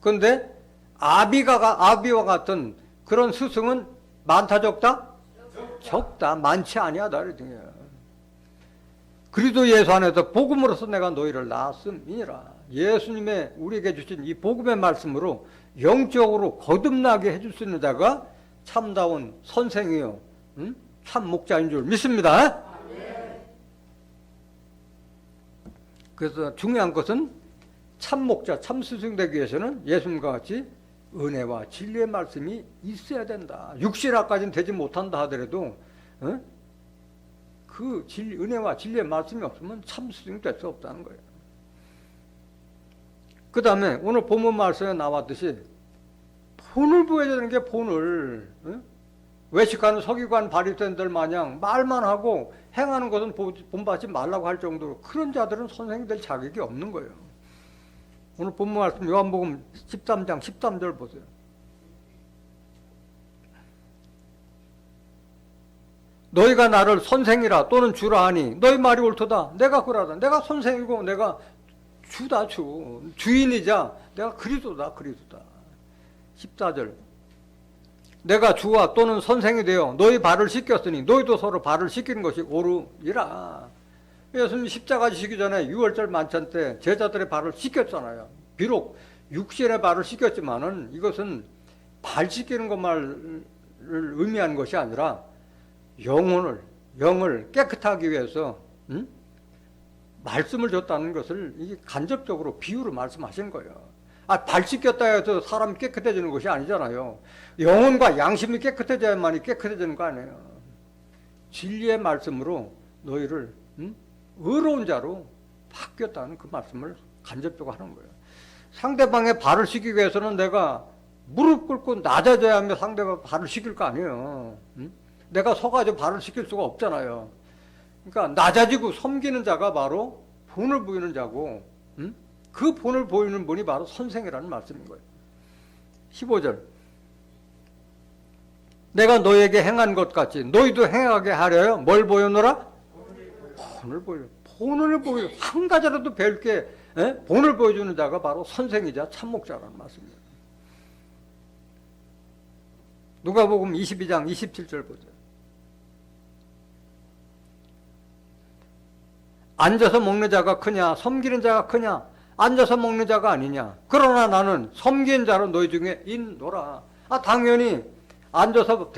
그런데 아비와 같은 그런 스승은 많다 적다? 적다. 많지 아니하다. 그리스도 예수 안에서 복음으로써 내가 너희를 낳았음이니라. 예수님의 우리에게 주신 이 복음의 말씀으로 영적으로 거듭나게 해줄 수 있는 자가 참다운 선생이요 참 목자인 줄 믿습니다. 그래서 중요한 것은 참 목자, 참 스승 되기 위해서는 예수님과 같이 은혜와 진리의 말씀이 있어야 된다. 육신화까지는 되지 못한다 하더라도 그 은혜와 진리의 말씀이 없으면 참 스승이 될 수 없다는 거예요. 그 다음에 오늘 본문 말씀에 나왔듯이 본을 보여야 되는 게 본을. 외식하는 서기관 바리새인들 마냥 말만 하고 행하는 것은 본받지 말라고 할 정도로 그런 자들은 선생이 될 자격이 없는 거예요. 오늘 본문 말씀 요한복음 13장 13절 보세요. 너희가 나를 선생이라 또는 주라 하니 너희 말이 옳도다. 내가 그러다. 내가 선생이고 내가 주다 주. 주인이자 내가 그리스도다 그리스도다. 14절. 내가 주와 또는 선생이 되어 너희 발을 씻겼으니 너희도 서로 발을 씻기는 것이 옳으리라. 예수님 십자가 지시기 전에 6월절 만찬 때 제자들의 발을 씻겼잖아요. 비록 육신의 발을 씻겼지만은 이것은 발 씻기는 것만을 의미하는 것이 아니라 영을 깨끗하기 위해서 말씀을 줬다는 것을 이게 간접적으로 비유로 말씀하신 거예요. 발 씻겼다 해서 사람이 깨끗해지는 것이 아니잖아요. 영혼과 양심이 깨끗해져야만이 깨끗해지는 거 아니에요. 진리의 말씀으로 너희를 의로운 자로 바뀌었다는 그 말씀을 간접적으로 하는 거예요. 상대방의 발을 씻기기 위해서는 내가 무릎 꿇고 낮아져야 하며 상대방 발을 씻길 거 아니에요. 내가 서가지고 발을 씻길 수가 없잖아요. 그러니까 낮아지고 섬기는 자가 바로 본을 보이는 자고 그 본을 보이는 분이 바로 선생이라는 말씀인 거예요. 15절. 내가 너에게 행한 것 같이 너희도 행하게 하려요. 뭘 보여노라? 본을 보여. 본을 보여. 한 가지라도 배울 게 본을 보여주는 자가 바로 선생이자 참목자라는 말씀입니다. 누가복음 22장 27절 보세요. 앉아서 먹는 자가 크냐 섬기는 자가 크냐? 앉아서 먹는 자가 아니냐? 그러나 나는 섬기는 자로 너희 중에 있노라. 당연히 앉아서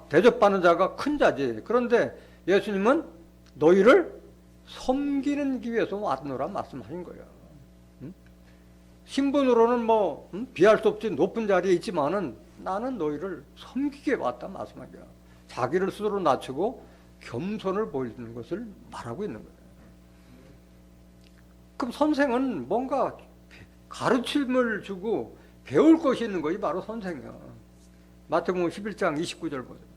대접받는 자가 큰 자지. 그런데 예수님은 너희를 섬기는 위해서 왔노라 말씀하신 거예요. 신분으로는 비할 수 없이 높은 자리에 있지만은 나는 너희를 섬기게 왔다 말씀한 거야. 자기를 스스로 낮추고 겸손을 보이는 것을 말하고 있는 거예요. 그럼 선생은 뭔가 가르침을 주고 배울 것이 있는 것이 바로 선생이야. 마태복음 11장 29절 보세요.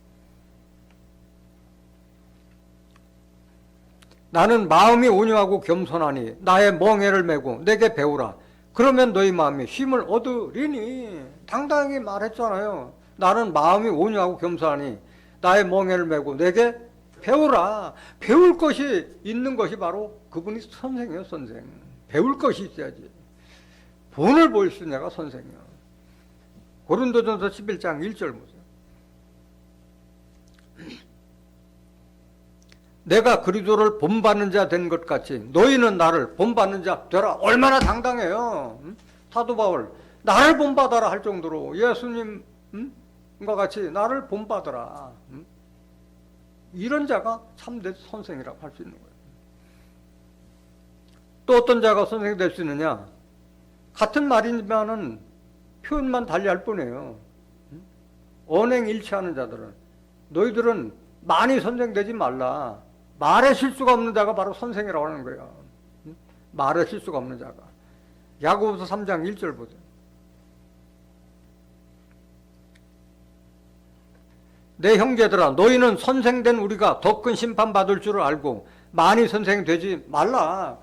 나는 마음이 온유하고 겸손하니 나의 멍에를 메고 내게 배우라. 그러면 너희 마음이 쉼을 얻으리니. 당당하게 말했잖아요. 나는 마음이 온유하고 겸손하니 나의 멍에를 메고 내게 배우라. 배울 것이 있는 것이 바로 그분이 선생이에요. 선생. 배울 것이 있어야지. 본을 보일 수 있는 애가 선생이야. 고린도전서 11장 1절 보세요. 내가 그리스도를 본받는 자 된 것 같이 너희는 나를 본받는 자 되라. 얼마나 당당해요. 사도 바울 나를 본받아라 할 정도로 예수님과 같이 나를 본받아라. 이런 자가 참된 선생이라고 할 수 있는 거예요. 또 어떤 자가 선생이 될 수 있느냐? 같은 말이지만은 표현만 달리할 뿐이에요. 언행일치하는 자들은 너희들은 많이 선생되지 말라. 말에 실수가 없는 자가 바로 선생이라고 하는 거예요. 말에 실수가 없는 자가. 야고보서 3장 1절 보세요. 내 형제들아 너희는 선생된 우리가 더 큰 심판받을 줄을 알고 많이 선생이 되지 말라.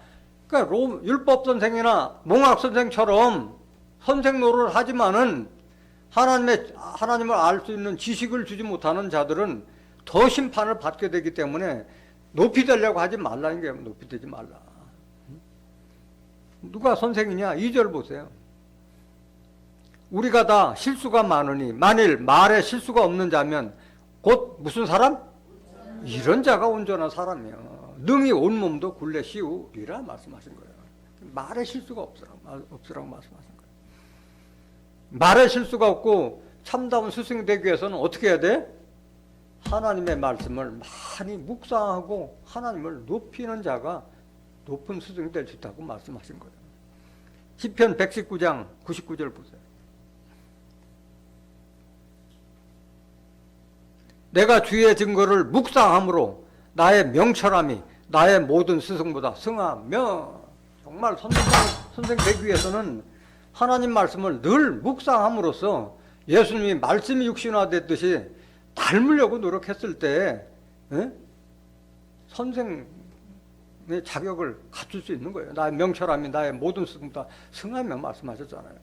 그러니까 율법 선생이나 몽학 선생처럼 선생 노릇을 하지만은 하나님을 알 수 있는 지식을 주지 못하는 자들은 더 심판을 받게 되기 때문에 높이 되려고 하지 말라는 게 높이 되지 말라. 누가 선생이냐? 2절 보세요. 우리가 다 실수가 많으니 만일 말에 실수가 없는 자면 곧 무슨 사람? 이런 자가 온전한 사람이요. 능히 온몸도 굴레 씌우리라 말씀하신 거예요. 말에 실수가 없으라고 말씀하신 거예요. 말에 실수가 없고 참다운 스승이 되기 위해서는 어떻게 해야 돼? 하나님의 말씀을 많이 묵상하고 하나님을 높이는 자가 높은 스승이 될 수 있다고 말씀하신 거예요. 시편 119장 99절 보세요. 내가 주의 증거를 묵상함으로 나의 명철함이 나의 모든 스승보다 승하며. 정말 선생 되기 위해서는 하나님 말씀을 늘 묵상함으로써 예수님이 말씀이 육신화됐듯이 닮으려고 노력했을 때 선생의 자격을 갖출 수 있는 거예요. 나의 명철함이 나의 모든 스승보다 승하며 말씀하셨잖아요.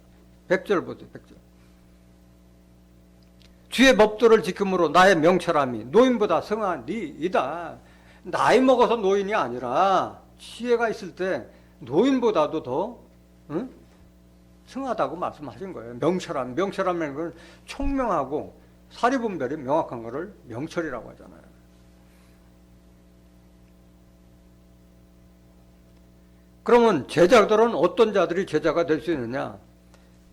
100절 보세요. 100절. 주의 법도를 지킴으로 나의 명철함이 노인보다 성하니이다. 나이 먹어서 노인이 아니라 지혜가 있을 때 노인보다도 더 승하다고 말씀하신 거예요. 명철함이라는 건 총명하고 사리분별이 명확한 것을 명철이라고 하잖아요. 그러면 제자들은 어떤 자들이 제자가 될 수 있느냐?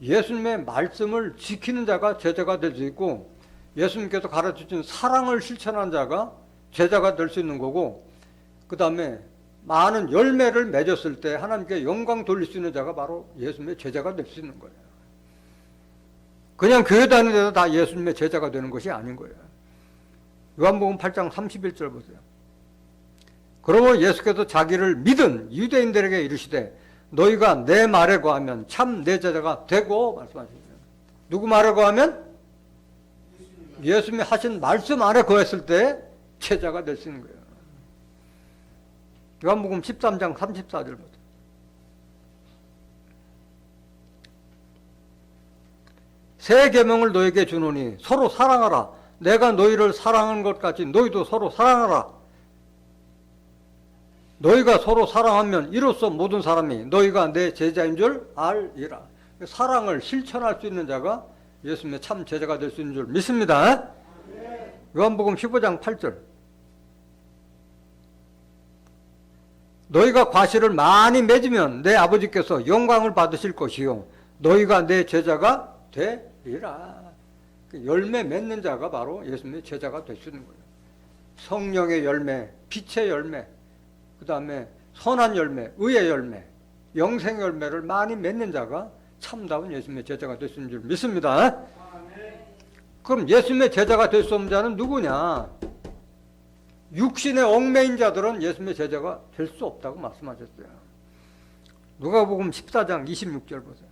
예수님의 말씀을 지키는 자가 제자가 될 수 있고, 예수님께서 가르쳐준 사랑을 실천한 자가 제자가 될 수 있는 거고, 그 다음에 많은 열매를 맺었을 때 하나님께 영광 돌릴 수 있는 자가 바로 예수님의 제자가 될 수 있는 거예요. 그냥 교회 다니는 데도 다 예수님의 제자가 되는 것이 아닌 거예요. 요한복음 8장 31절 보세요. 그러므로 예수께서 자기를 믿은 유대인들에게 이르시되 너희가 내 말에 거하면 참 내 제자가 되고 말씀하십니다. 누구 말에 거하면? 예수님이 하신 말씀 안에 거했을 때 제자가 될 수 있는 거예요. 요한복음 13장 34절 보세요. 새 계명을 너에게 주노니 서로 사랑하라. 내가 너희를 사랑한 것 같이 너희도 서로 사랑하라. 너희가 서로 사랑하면 이로써 모든 사람이 너희가 내 제자인 줄 알리라. 사랑을 실천할 수 있는 자가 예수님의 참 제자가 될 수 있는 줄 믿습니다. 요한복음 15장 8절. 너희가 과실을 많이 맺으면 내 아버지께서 영광을 받으실 것이요 너희가 내 제자가 되리라. 열매 맺는 자가 바로 예수님의 제자가 될 수 있는 거예요. 성령의 열매, 빛의 열매, 그 다음에 선한 열매, 의의 열매, 영생 열매를 많이 맺는 자가 참다운 예수님의 제자가 될 수 있는 줄 믿습니다. 그럼 예수님의 제자가 될 수 없는 자는 누구냐? 육신의 얽매인 자들은 예수님의 제자가 될 수 없다고 말씀하셨어요. 누가복음 14장 26절 보세요.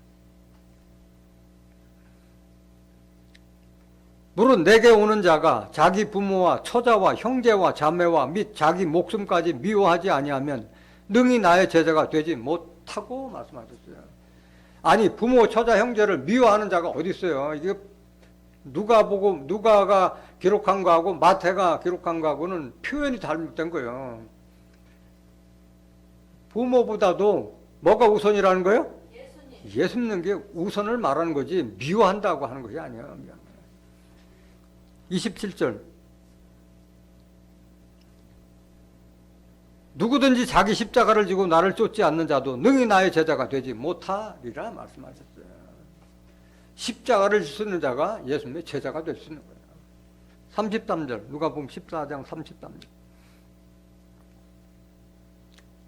무릇 내게 오는 자가 자기 부모와 처자와 형제와 자매와 및 자기 목숨까지 미워하지 아니하면 능히 나의 제자가 되지 못하고 말씀하셨어요. 아니 부모, 처자, 형제를 미워하는 자가 어디 있어요? 이게 누가가 기록한 거하고 마태가 기록한 거하고는 표현이 잘못된 거예요. 부모보다도 뭐가 우선이라는 거예요? 예수 믿는 게 우선을 말하는 거지 미워한다고 하는 것이 아니에요. 27절. 누구든지 자기 십자가를 지고 나를 쫓지 않는 자도 능히 나의 제자가 되지 못하리라 말씀하셨어요. 십자가를 질 수 있는 자가 예수님의 제자가 될 수 있는 거예요. 33절. 누가복음 14장 33절.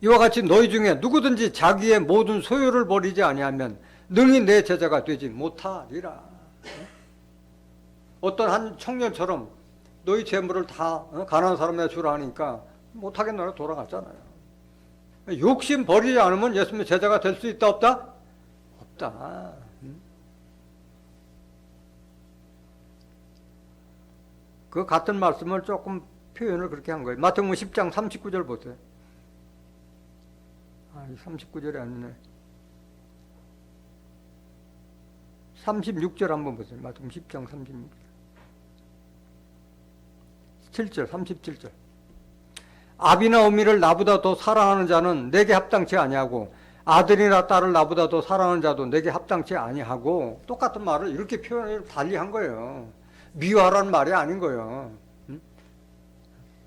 이와 같이 너희 중에 누구든지 자기의 모든 소유를 버리지 아니하면 능히 내 제자가 되지 못하리라. 어떤 한 청년처럼 너희 재물을 다 가난한 사람에게 주라 하니까 못하겠노라 돌아갔잖아요. 욕심 버리지 않으면 예수님의 제자가 될 수 있다 없다? 없다. 그 같은 말씀을 조금 표현을 그렇게 한 거예요. 마태복음 10장 39절 보세요. 39절이 아니네. 36절 한번 보세요. 마태복음 10장 36절. 7절, 37절. 아비나 어미를 나보다 더 사랑하는 자는 내게 합당치 아니하고 아들이나 딸을 나보다 더 사랑하는 자도 내게 합당치 아니하고 똑같은 말을 이렇게 표현을 달리한 거예요. 미워하라는 말이 아닌 거예요.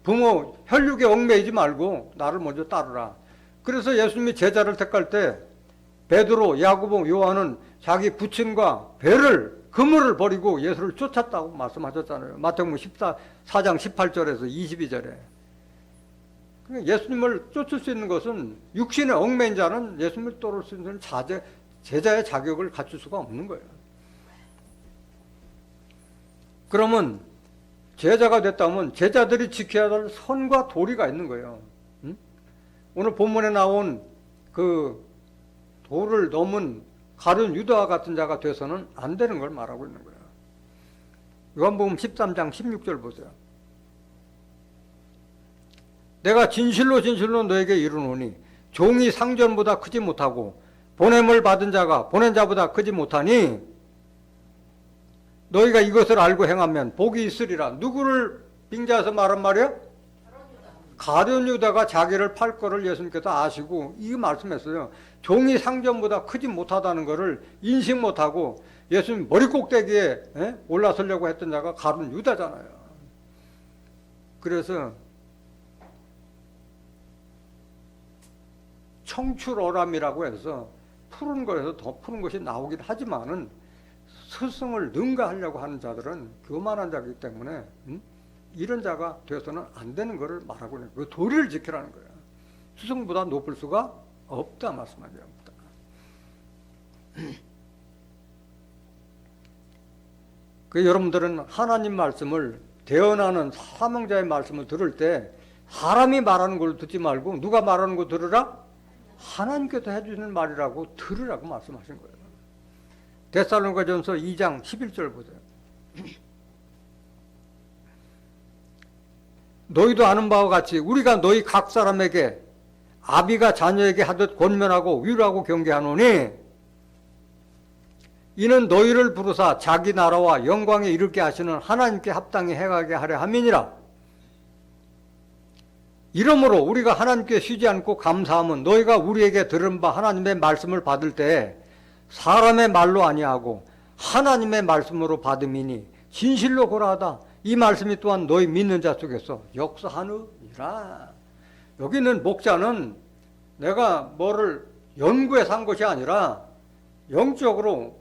부모 혈육에 얽매이지 말고 나를 먼저 따르라. 그래서 예수님이 제자를 택할 때 베드로, 야고보, 요한은 자기 부친과 배를 그물을 버리고 예수를 쫓았다고 말씀하셨잖아요. 마태복음 4장 18절에서 22절에. 예수님을 쫓을 수 있는 것은 육신의 얽매인 자는 예수님을 따를 수 있는 제자의 자격을 갖출 수가 없는 거예요. 그러면 제자가 됐다면 제자들이 지켜야 할 선과 도리가 있는 거예요. 오늘 본문에 나온 그 도를 넘은 가룟 유다와 같은 자가 돼서는 안 되는 걸 말하고 있는 거예요. 요한복음 13장 16절 보세요. 내가 진실로 진실로 너에게 이르노니 종이 상전보다 크지 못하고 보냄을 받은 자가 보낸 자보다 크지 못하니 너희가 이것을 알고 행하면 복이 있으리라. 누구를 빙자해서 말한 말이야? 가룟 유다가 자기를 팔 거를 예수님께서 아시고 이 말씀했어요. 종이 상전보다 크지 못하다는 것을 인식 못하고 예수님 머리 꼭대기에 올라서려고 했던 자가 가룟 유다잖아요. 그래서 청출어람이라고 해서 푸른 거에서 더 푸른 것이 나오긴 하지만은 스승을 능가하려고 하는 자들은 교만한 자이기 때문에 이런 자가 되어서는 안 되는 것을 말하고 있는 그 도리를 지키라는 거예요. 스승보다 높을 수가 없다 말씀하죠. 그 여러분들은 하나님 말씀을 대언하는 사명자의 말씀을 들을 때 사람이 말하는 걸 듣지 말고 누가 말하는 거 들으라? 하나님께서 해주시는 말이라고 들으라고 말씀하신 거예요. 데살로니가전서 2장 11절 보세요. 너희도 아는 바와 같이 우리가 너희 각 사람에게 아비가 자녀에게 하듯 권면하고 위로하고 경계하노니 이는 너희를 부르사 자기 나라와 영광에 이르게 하시는 하나님께 합당히 행하게 하려 함이니라. 이러므로 우리가 하나님께 쉬지 않고 감사함은 너희가 우리에게 들은 바 하나님의 말씀을 받을 때 사람의 말로 아니하고 하나님의 말씀으로 받음이니 진실로 고라하다. 이 말씀이 또한 너희 믿는 자 속에서 역사하느니라. 여기는 목자는 내가 뭐를 연구해서 한 것이 아니라 영적으로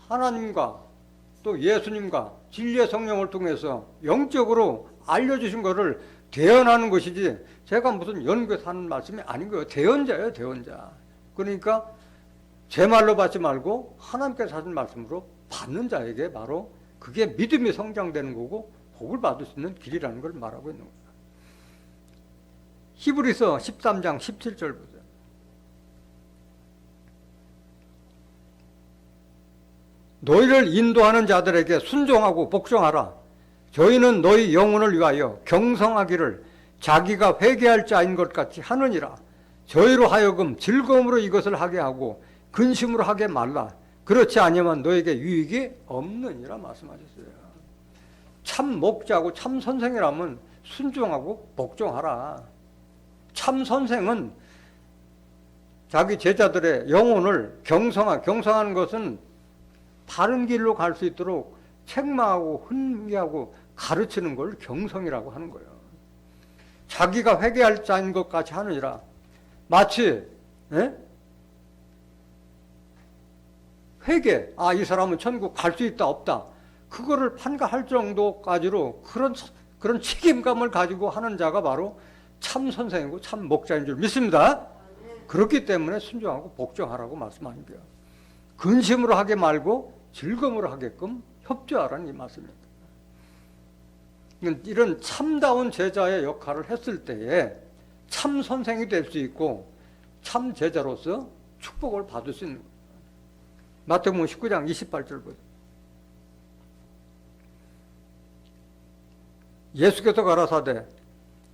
하나님과 또 예수님과 진리의 성령을 통해서 영적으로 알려주신 것을 대언하는 것이지 제가 무슨 연구해서 하는 말씀이 아닌 거예요. 대언자예요, 대언자. 그러니까 제 말로 받지 말고 하나님께서 하신 말씀으로 받는 자에게 바로 그게 믿음이 성장되는 거고 복을 받을 수 있는 길이라는 걸 말하고 있는 거예요. 히브리서 13장 17절 보세요. 너희를 인도하는 자들에게 순종하고 복종하라. 저희는 너희 영혼을 위하여 경성하기를 자기가 회개할 자인 것 같이 하느니라. 저희로 하여금 즐거움으로 이것을 하게 하고 근심으로 하게 말라. 그렇지 아니면 너에게 유익이 없느니라 말씀하셨어요. 참 목자고 참 선생이라면 순종하고 복종하라. 참 선생은 자기 제자들의 영혼을 경성하는 것은 바른 길로 갈 수 있도록 책망하고 훈계하고 가르치는 걸 경성이라고 하는 거예요. 자기가 회개할 자인 것 같이 하느니라. 마치 회개, 이 사람은 천국 갈 수 있다 없다, 그거를 판가할 정도까지로 그런 책임감을 가지고 하는 자가 바로 참 선생이고 참 목자인 줄 믿습니다. 그렇기 때문에 순종하고 복종하라고 말씀하는 거예요. 근심으로 하게 말고 즐거움으로 하게끔 협조하라는 이 말씀입니다. 이런 참다운 제자의 역할을 했을 때에 참 선생이 될 수 있고 참 제자로서 축복을 받을 수 있는 거예요. 마태복음 19장 28절 보세요. 예수께서 가라사대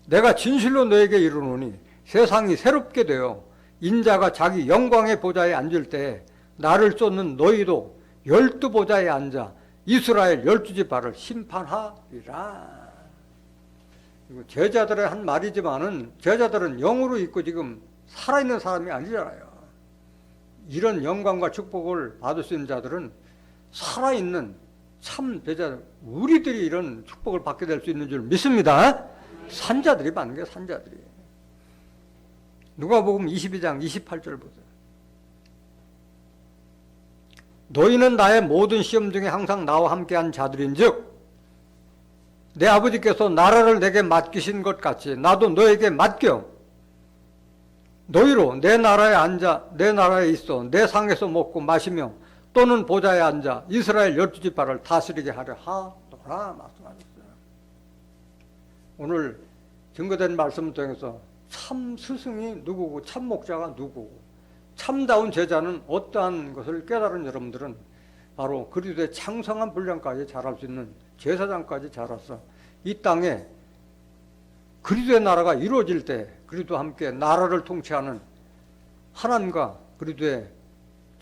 내가 진실로 너에게 이르노니 세상이 새롭게 되어 인자가 자기 영광의 보좌에 앉을 때 나를 쫓는 너희도 12보좌에 앉아 이스라엘 12지파를 심판하리라. 제자들의 한 말이지만은 제자들은 영으로 있고 지금 살아있는 사람이 아니잖아요. 이런 영광과 축복을 받을 수 있는 자들은 살아있는 참 제자들, 우리들이 이런 축복을 받게 될 수 있는 줄 믿습니다. 산자들이 받는 게 산자들이. 누가복음 22장 28절 보세요. 너희는 나의 모든 시험 중에 항상 나와 함께한 자들인즉 내 아버지께서 나라를 내게 맡기신 것 같이 나도 너에게 맡겨 너희로 내 나라에 앉아 내 나라에 있어 내 상에서 먹고 마시며 또는 보좌에 앉아 이스라엘 12지파를 다스리게 하려 하노라 말씀하셨어요. 오늘 증거된 말씀을 통해서 참 스승이 누구고 참 목자가 누구고 참다운 제자는 어떠한 것을 깨달은 여러분들은 바로 그리스도의 창성한 분량까지 자랄 수 있는 제사장까지 자라서 이 땅에 그리스도의 나라가 이루어질 때 그리스도와 함께 나라를 통치하는 하나님과 그리스도의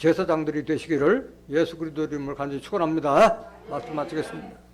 제사장들이 되시기를 예수 그리스도 이름으로 간절히 축원합니다. 말씀 마치겠습니다.